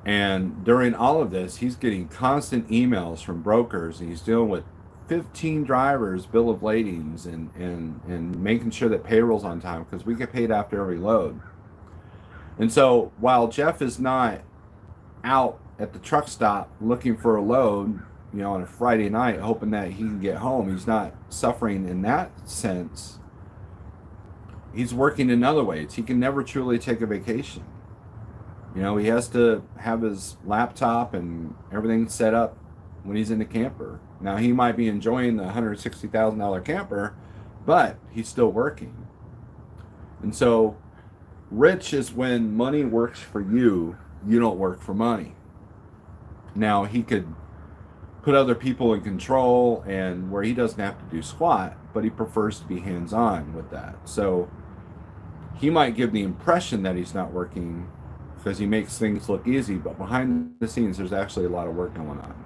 And during all of this, he's getting constant emails from brokers, and he's dealing with 15 drivers, bill of ladings, and making sure that payroll's on time, because we get paid after every load. And so while Jeff is not out at the truck stop looking for a load, on a Friday night, hoping that he can get home, he's not suffering in that sense. He's working in other ways. He can never truly take a vacation. He has to have his laptop and everything set up when he's in the camper. Now, he might be enjoying the $160,000 camper, but he's still working. And so, rich is when money works for you, you don't work for money. Now, he could put other people in control and where he doesn't have to do squat, but he prefers to be hands-on with that. So he might give the impression that he's not working because he makes things look easy, but behind the scenes there's actually a lot of work going on.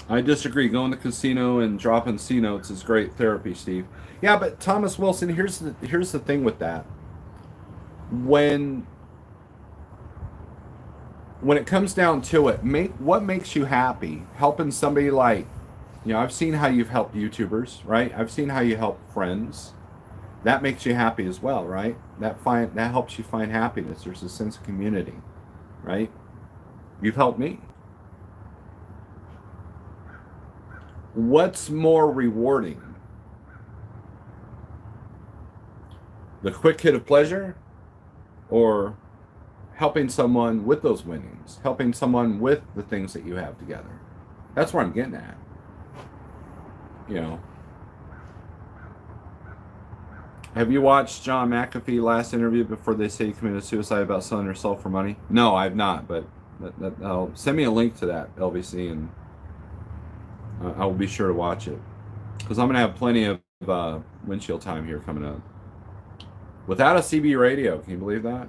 I disagree. Going to the casino and dropping C notes is great therapy, Steve. Yeah, but Thomas Wilson, here's the thing with that. When it comes down to it, what makes you happy? Helping somebody like, I've seen how you've helped YouTubers, right? I've seen how you help friends. That makes you happy as well, right? That helps you find happiness. There's a sense of community, right? You've helped me. What's more rewarding? The quick hit of pleasure, or helping someone with those winnings, helping someone with the things that you have together? That's where I'm getting at. Have you watched John McAfee last interview before they say he committed suicide about selling herself for money? No, I've not, but send me a link to that, LVC, and I will be sure to watch it, because I'm going to have plenty of windshield time here coming up. Without a CB radio, can you believe that?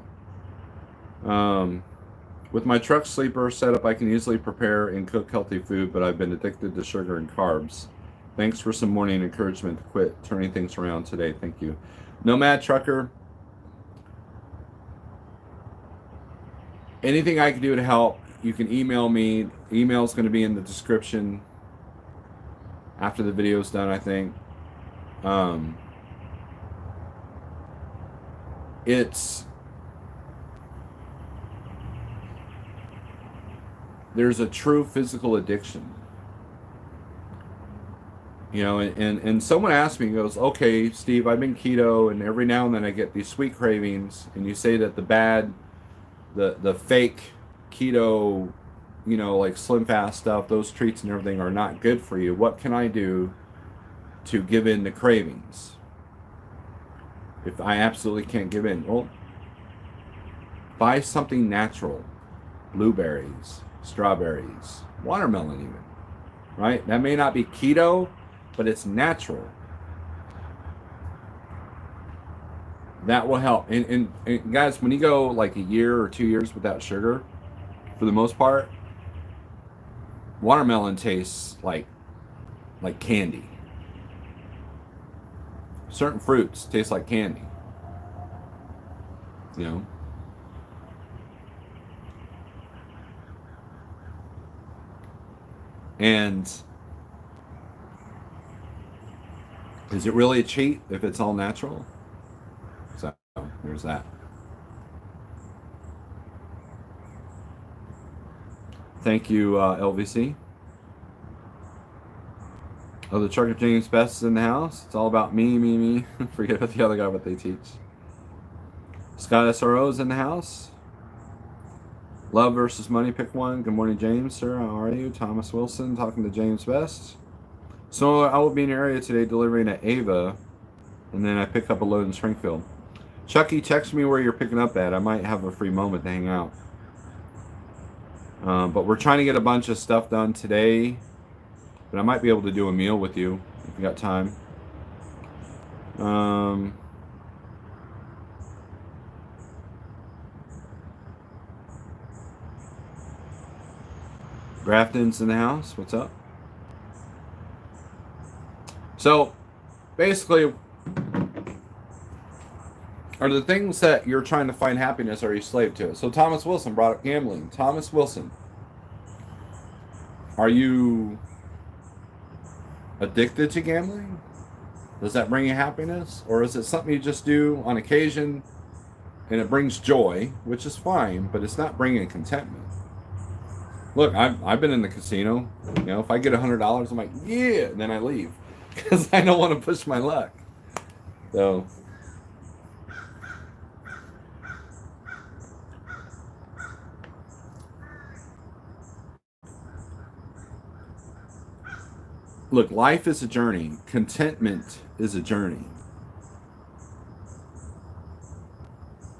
With my truck sleeper setup, I can easily prepare and cook healthy food, but I've been addicted to sugar and carbs. Thanks for some morning encouragement to quit turning things around today. Thank you. Nomad Trucker, anything I can do to help, you can email me. Email's going to be in the description after the video's done, I think. There's a true physical addiction. And someone asked me, goes, okay, Steve, I've been keto, and every now and then I get these sweet cravings, and you say that the fake keto, like Slim Fast stuff, those treats and everything are not good for you. What can I do to give in to cravings if I absolutely can't give in? Well, buy something natural. Blueberries, strawberries, watermelon even, right? That may not be keto, but it's natural. That will help. And guys, when you go like a year or 2 years without sugar, for the most part, watermelon tastes like candy. Certain fruits taste like candy. And is it really a cheat if it's all natural? So there's that. Thank you, LVC. Oh, the Trucker James Best is in the house. It's all about me. Forget about the other guy, what they teach. Scott SRO is in the house. Love versus money, pick one. Good morning, James, sir. How are you? Thomas Wilson talking to James Best. So I will be in your area today delivering at Ava, and then I pick up a load in Springfield. Chucky, text me where you're picking up at. I might have a free moment to hang out. But we're trying to get a bunch of stuff done today, but I might be able to do a meal with you if you got time. Grafton's in the house. What's up? So, basically, are the things that you're trying to find happiness, are you slave to it? So Thomas Wilson brought up gambling. Thomas Wilson, are you addicted to gambling? Does that bring you happiness? Or is it something you just do on occasion and it brings joy, which is fine, but it's not bringing contentment? Look, I've been in the casino. If I get $100, I'm like, yeah, and then I leave because I don't want to push my luck. So Look, life is a journey. Contentment is a journey.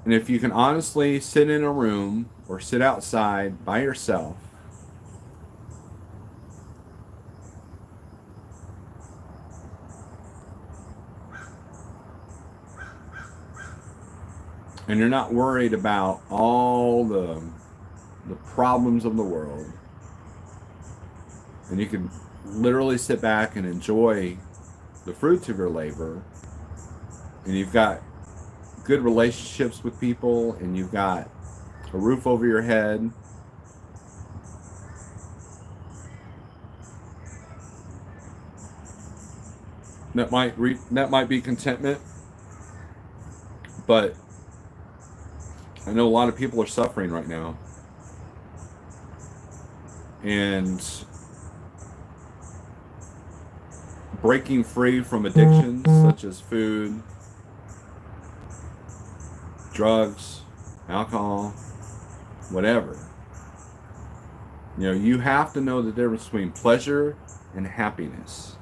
And if you can honestly sit in a room or sit outside by yourself and you're not worried about all the problems of the world, and you can literally sit back and enjoy the fruits of your labor, and you've got good relationships with people, and you've got a roof over your head, that might be contentment. But I know a lot of people are suffering right now, and breaking free from addictions such as food, drugs, alcohol, whatever. You know, you have to know the difference between pleasure and happiness.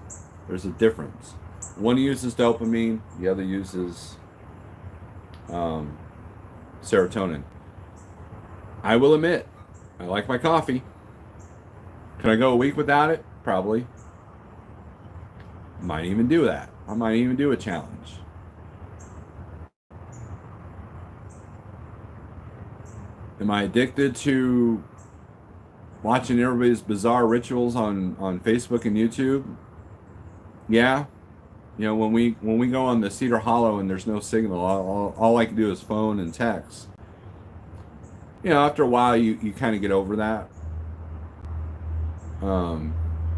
There's a difference. One uses dopamine, the other uses serotonin. I will admit, I like my coffee. Can I go a week without it? Probably. Might even do that. I might even do a challenge. Am I addicted to watching everybody's bizarre rituals on Facebook and YouTube? Yeah. You know, when we go on the Cedar Hollow and there's no signal, all I can do is phone and text. You know, after a while, you kind of get over that.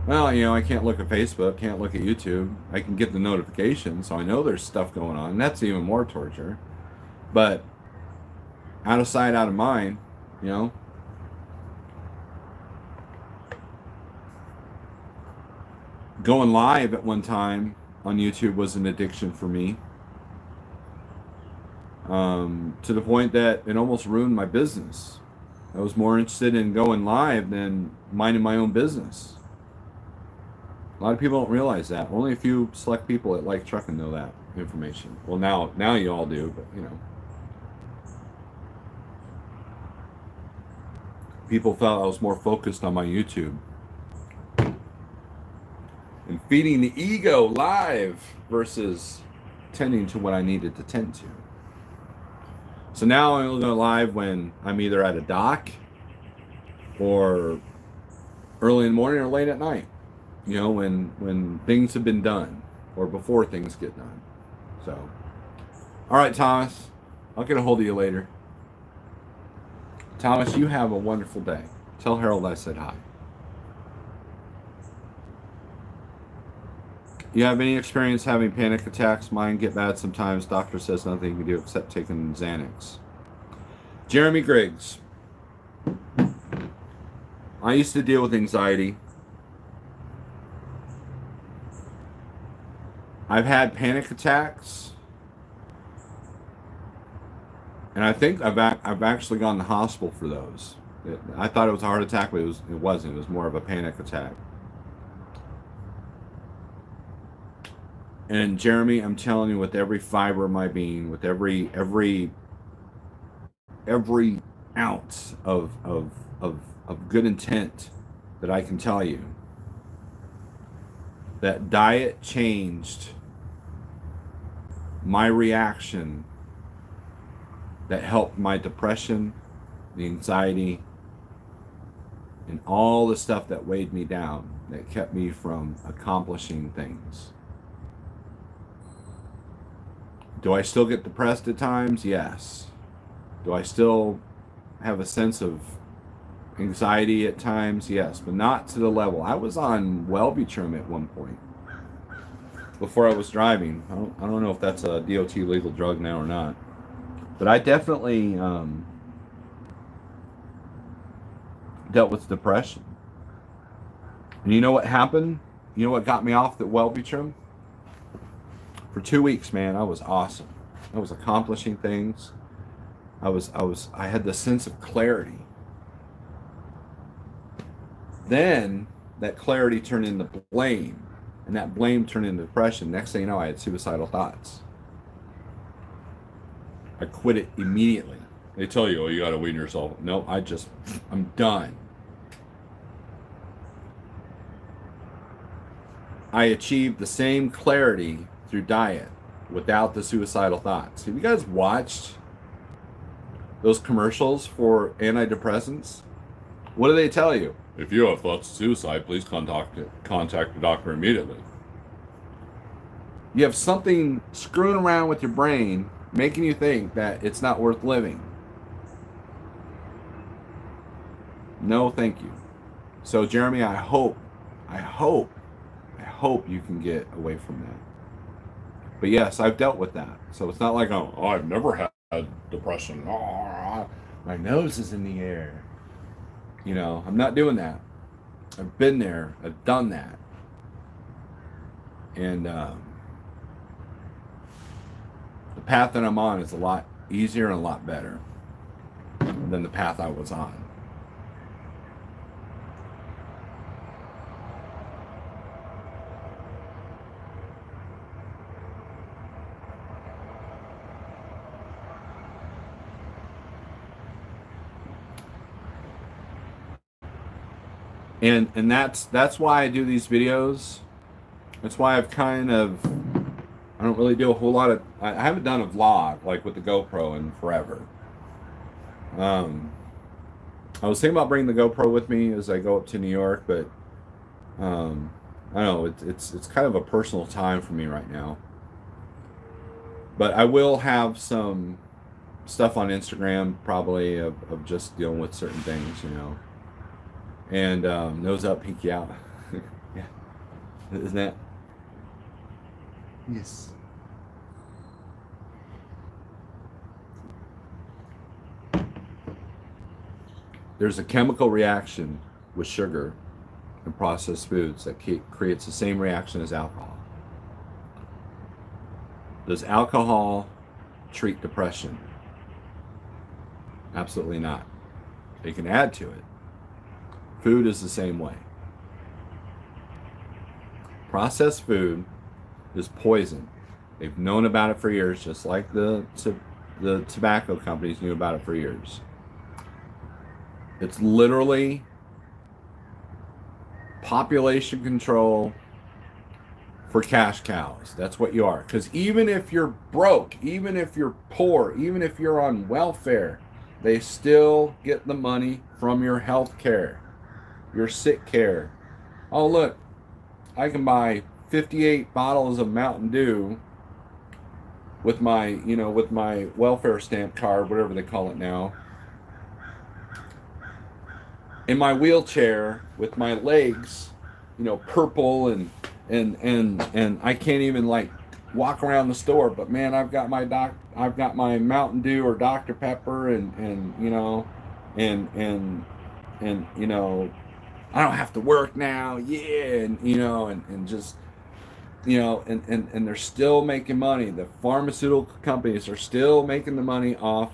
Well, you know, I can't look at Facebook, can't look at YouTube. I can get the notifications, so I know there's stuff going on. That's even more torture. But out of sight, out of mind, you know. Going live at one time on YouTube was an addiction for me. To the point that it almost ruined my business. I was more interested in going live than minding my own business. A lot of people don't realize that. Only a few select people that like trucking know that information. Well, now you all do, but you know. People felt I was more focused on my YouTube and feeding the ego live versus tending to what I needed to tend to. So now I'm going live when I'm either at a dock or early in the morning or late at night. You know, when things have been done or before things get done. So, all right, Thomas, I'll get a hold of you later. Thomas, you have a wonderful day. Tell Harold I said hi. You have any experience having panic attacks? Mine get bad sometimes. Doctor says nothing you can do except taking Xanax. Jeremy Griggs. I used to deal with anxiety. I've had panic attacks. And I think I've actually gone to the hospital for those. I thought it was a heart attack, but it wasn't. It was more of a panic attack. And Jeremy, I'm telling you, with every fiber of my being, with every ounce of good intent that I can tell you, that diet changed my reaction, that helped my depression, the anxiety, and all the stuff that weighed me down, that kept me from accomplishing things. Do I still get depressed at times? Yes. Do I still have a sense of anxiety at times? Yes, but not to the level. I was on Wellbutrin at one point before I was driving. I don't know if that's a DOT legal drug now or not. But I definitely dealt with depression. And you know what happened? You know what got me off the Wellbutrin? For 2 weeks, man, I was awesome. I was accomplishing things. I had the sense of clarity. Then that clarity turned into blame. And that blame turned into depression. Next thing you know, I had suicidal thoughts. I quit it immediately. They tell you, oh, you got to wean yourself. No, I'm done. I achieved the same clarity through diet without the suicidal thoughts. Have you guys watched those commercials for antidepressants? What do they tell you? If you have thoughts of suicide, please contact the doctor immediately. You have something screwing around with your brain, making you think that it's not worth living. No, thank you. So, Jeremy, I hope you can get away from that. But yes, I've dealt with that. So it's not like, oh, I've never had depression. Oh, my nose is in the air. You know, I'm not doing that. I've been there. I've done that. And the path that I'm on is a lot easier and a lot better than the path I was on. And that's why I do these videos. That's why I don't really do a whole lot of, I haven't done a vlog like with the GoPro in forever. I was thinking about bringing the GoPro with me as I go up to New York, but I don't know, it's kind of a personal time for me right now. But I will have some stuff on Instagram probably of just dealing with certain things, you know. And nose up, pinky out. Yeah. Isn't that? Yes. There's a chemical reaction with sugar and processed foods that creates the same reaction as alcohol. Does alcohol treat depression? Absolutely not. It can add to it. Food is the same way. Processed food is poison. They've known about it for years, just like the tobacco companies knew about it for years. It's literally population control for cash cows. That's what you are. Because even if you're broke, even if you're poor, even if you're on welfare, they still get the money from your health care, your sick care. Oh, look, I can buy 58 bottles of Mountain Dew with my welfare stamp card, whatever they call it now, in my wheelchair with my legs, purple and I can't even like walk around the store. But man, I've got my Mountain Dew or Dr. Pepper and I don't have to work now. Yeah, and just and they're still making money. The pharmaceutical companies are still making the money off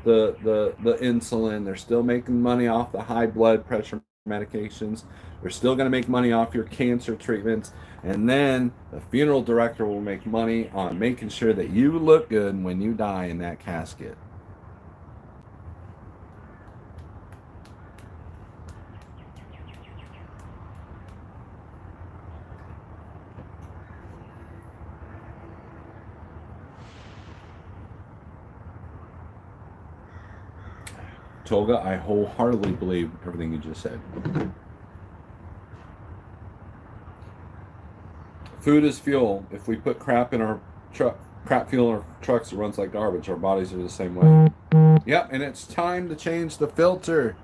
the insulin. They're still making money off the high blood pressure medications. They're still going to make money off your cancer treatments. And then the funeral director will make money on making sure that you look good when you die in that casket. Tolga, I wholeheartedly believe everything you just said. Food is fuel. If we put crap fuel in our trucks, it runs like garbage. Our bodies are the same way. Yep, and it's time to change the filter.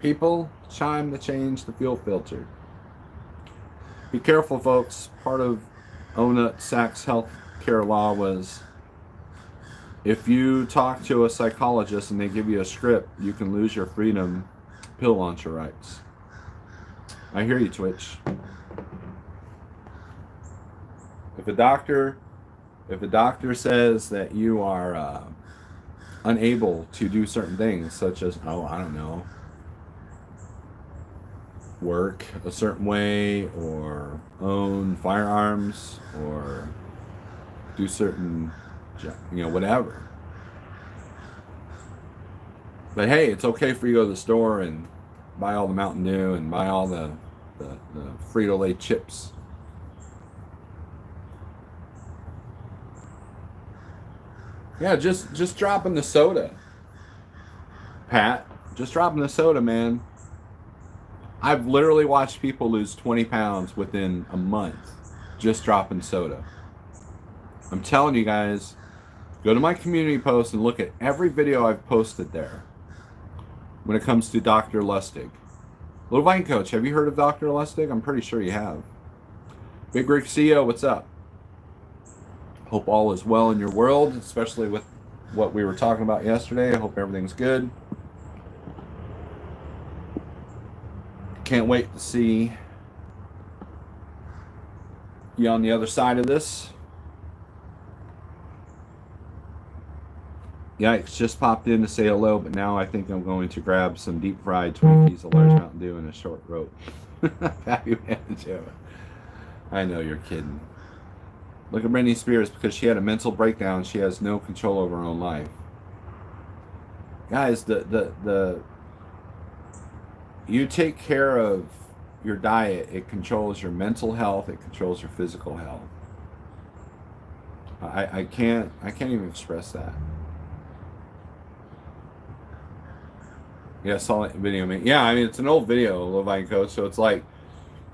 People, it's time to change the fuel filter. Be careful, folks. Part of Ona Sachs' health care law was if you talk to a psychologist and they give you a script, you can lose your freedom pill launcher rights. I hear you, Twitch. If the doctor says that you are unable to do certain things, such as, I don't know, work a certain way or own firearms or do certain, whatever. But hey, it's okay for you to go to the store and buy all the Mountain Dew and buy all the Frito-Lay chips. Yeah, just dropping the soda, Pat. Just dropping the soda, man. I've literally watched people lose 20 pounds within a month just dropping soda. I'm telling you guys, go to my community post and look at every video I've posted there when it comes to Dr. Lustig. Little Vine Coach, have you heard of Dr. Lustig? I'm pretty sure you have. Big Rick CEO, what's up? Hope all is well in your world, especially with what we were talking about yesterday. I hope everything's good. Can't wait to see you on the other side of this. Yikes, just popped in to say hello, but now I think I'm going to grab some deep fried Twinkies, a large Mountain Dew, and a short rope. Happy man, Joe. I know you're kidding. Look at Britney Spears, because she had a mental breakdown. She has no control over her own life. Guys, you take care of your diet, it controls your mental health, it controls your physical health. I can't even express that. Yeah, I saw that video. Yeah, I mean, it's an old video, Levine Coach, so it's like,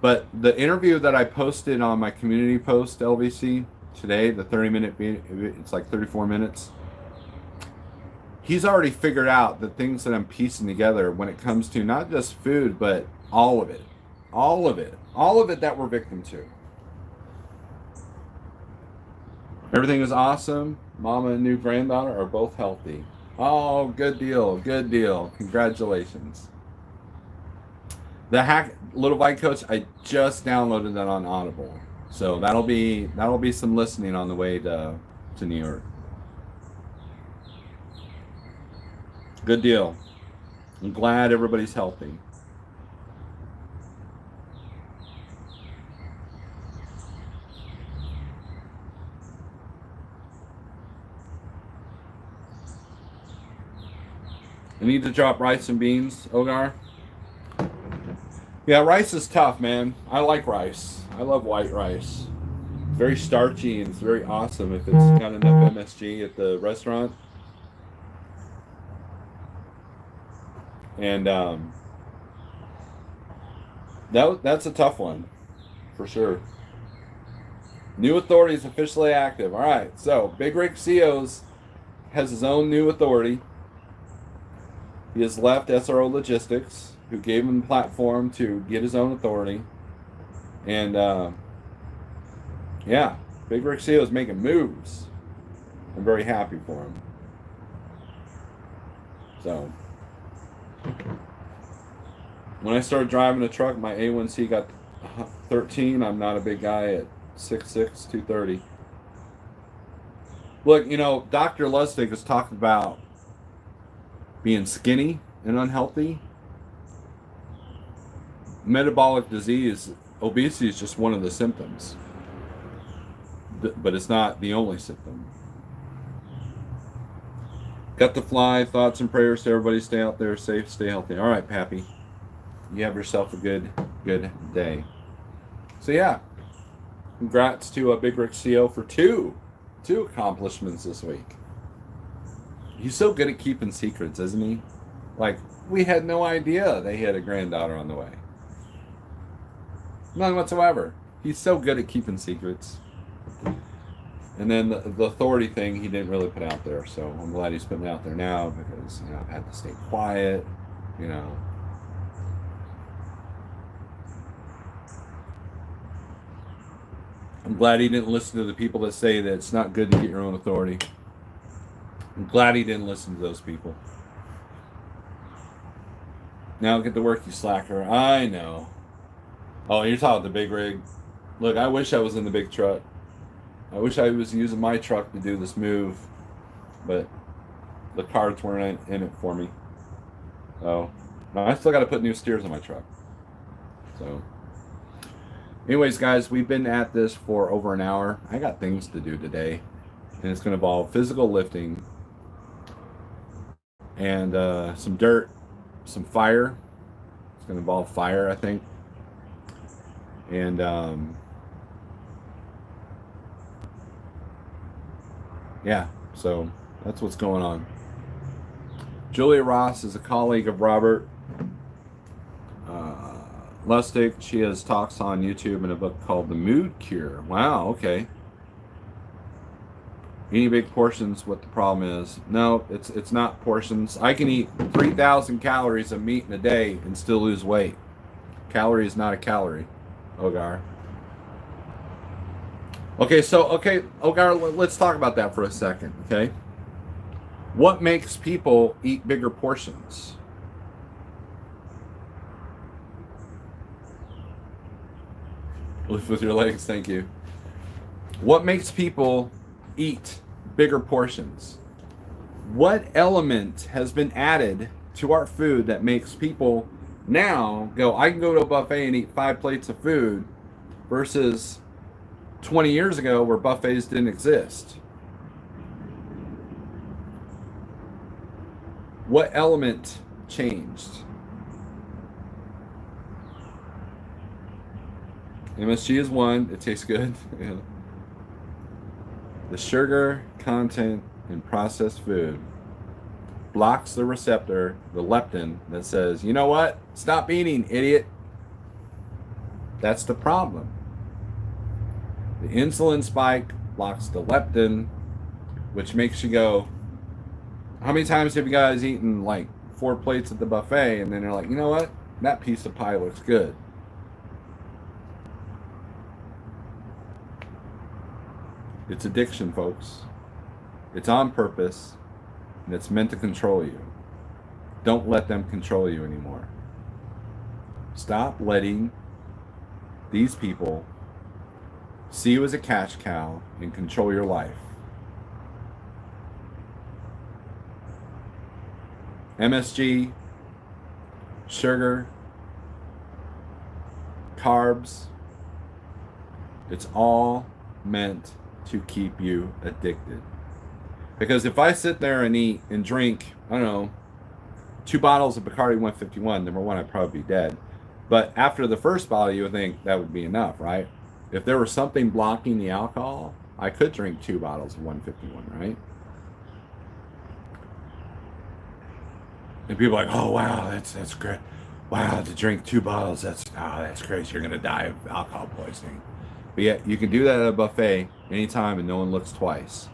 but the interview that I posted on my community post, LVC, today, the 30-minute, it's like 34 minutes. He's already figured out the things that I'm piecing together when it comes to not just food, but all of it. All of it. All of it that we're victim to. Everything is awesome. Mama and new granddaughter are both healthy. Oh, good deal. Good deal. Congratulations. The hack, Little Bike Coach, I just downloaded that on Audible. So that'll be some listening on the way to New York. Good deal. I'm glad everybody's healthy. I need to drop rice and beans, Ogar. Yeah, rice is tough, man. I like rice. I love white rice. It's very starchy and it's very awesome if it's got enough MSG at the restaurant. And that's a tough one, for sure. New authorities officially active. All right, so Big Rick CEOs has his own new authority. He has left SRO Logistics, who gave him the platform to get his own authority. And, yeah, Big Rick CEO is making moves. I'm very happy for him. So, when I started driving a truck, my A1C got 13. I'm not a big guy at 6'6", 230. Look, Dr. Lustig has talked about being skinny and unhealthy. Metabolic disease, obesity is just one of the symptoms. But it's not the only symptom. Got to fly. Thoughts and prayers to everybody. Stay out there safe, stay healthy. All right, Pappy. You have yourself a good day. So yeah, congrats to Big Rick CEO for two accomplishments this week. He's so good at keeping secrets, isn't he? Like, we had no idea they had a granddaughter on the way. None whatsoever. He's so good at keeping secrets. And then the authority thing he didn't really put out there, so I'm glad he's putting it out there now because I've had to stay quiet, I'm glad he didn't listen to the people that say that it's not good to get your own authority. I'm glad he didn't listen to those people. Now get to work, you slacker. I know. Oh, you're talking the big rig. Look, I wish I was in the big truck. I wish I was using my truck to do this move, but the cards weren't in it for me. Oh, no, I still got to put new steers on my truck. So anyways, guys, we've been at this for over an hour. I got things to do today, and it's going to involve physical lifting and some dirt, some fire. It's going to involve fire, I think. And yeah, so that's what's going on. Julia Ross is a colleague of Robert Lustig. She has talks on YouTube in a book called The Mood Cure. Wow, okay. Eating big portions, what the problem is. No, it's not portions. I can eat 3,000 calories of meat in a day and still lose weight. Calorie is not a calorie, Ogar. Okay, Ogar, let's talk about that for a second, okay? What makes people eat bigger portions? Lift with your legs, thank you. What makes people eat bigger portions? What element has been added to our food that makes people now go, I can go to a buffet and eat 5 plates of food versus 20 years ago where buffets didn't exist? What element changed? MSG is one. It tastes good. Yeah. The sugar content in processed food blocks the receptor, the leptin, that says, you know what? Stop eating, idiot. That's the problem. The insulin spike blocks the leptin, which makes you go, how many times have you guys eaten like 4 plates at the buffet and then you're like, you know what? That piece of pie looks good. It's addiction, folks. It's on purpose, and it's meant to control you. Don't let them control you anymore. Stop letting these people see you as a cash cow and control your life. MSG, sugar, carbs, it's all meant to keep you addicted. Because if I sit there and eat and drink, I don't know, 2 bottles of Bacardi 151, number one, I'd probably be dead. But after the first bottle, you would think that would be enough, right? If there was something blocking the alcohol, I could drink 2 bottles of 151, right? And people are like, oh, wow, that's great. Wow, to drink 2 bottles, that's crazy. You're going to die of alcohol poisoning. But yet, you can do that at a buffet anytime and no one looks twice.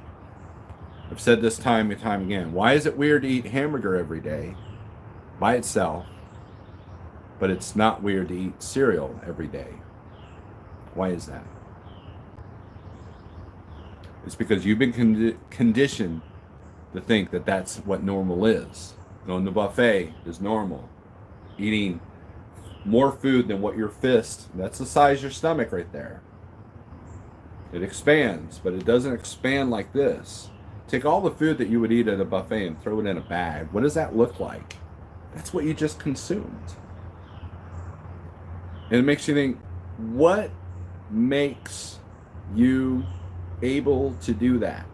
I've said this time and time again. Why is it weird to eat hamburger every day by itself, but it's not weird to eat cereal every day? Why is that? It's because you've been conditioned to think that that's what normal is. Going to the buffet is normal. Eating more food than what your fist, that's the size of your stomach right there. It expands, but it doesn't expand like this. Take all the food that you would eat at a buffet and throw it in a bag. What does that look like? That's what you just consumed. And it makes you think, what makes you able to do that?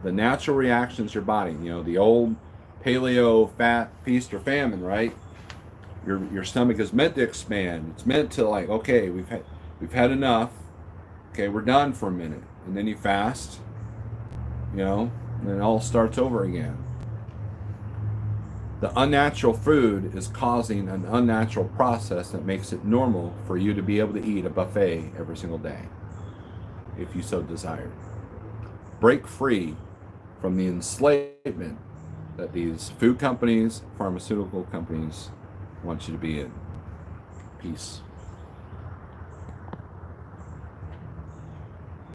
The natural reactions your body, you know, the old paleo fat feast or famine, right? Your stomach is meant to expand. It's meant to, like, okay, we've had enough. Okay, we're done for a minute. And then you fast, you know, and it all starts over again. The unnatural food is causing an unnatural process that makes it normal for you to be able to eat a buffet every single day, if you so desire. Break free from the enslavement that these food companies, pharmaceutical companies want you to be in. Peace.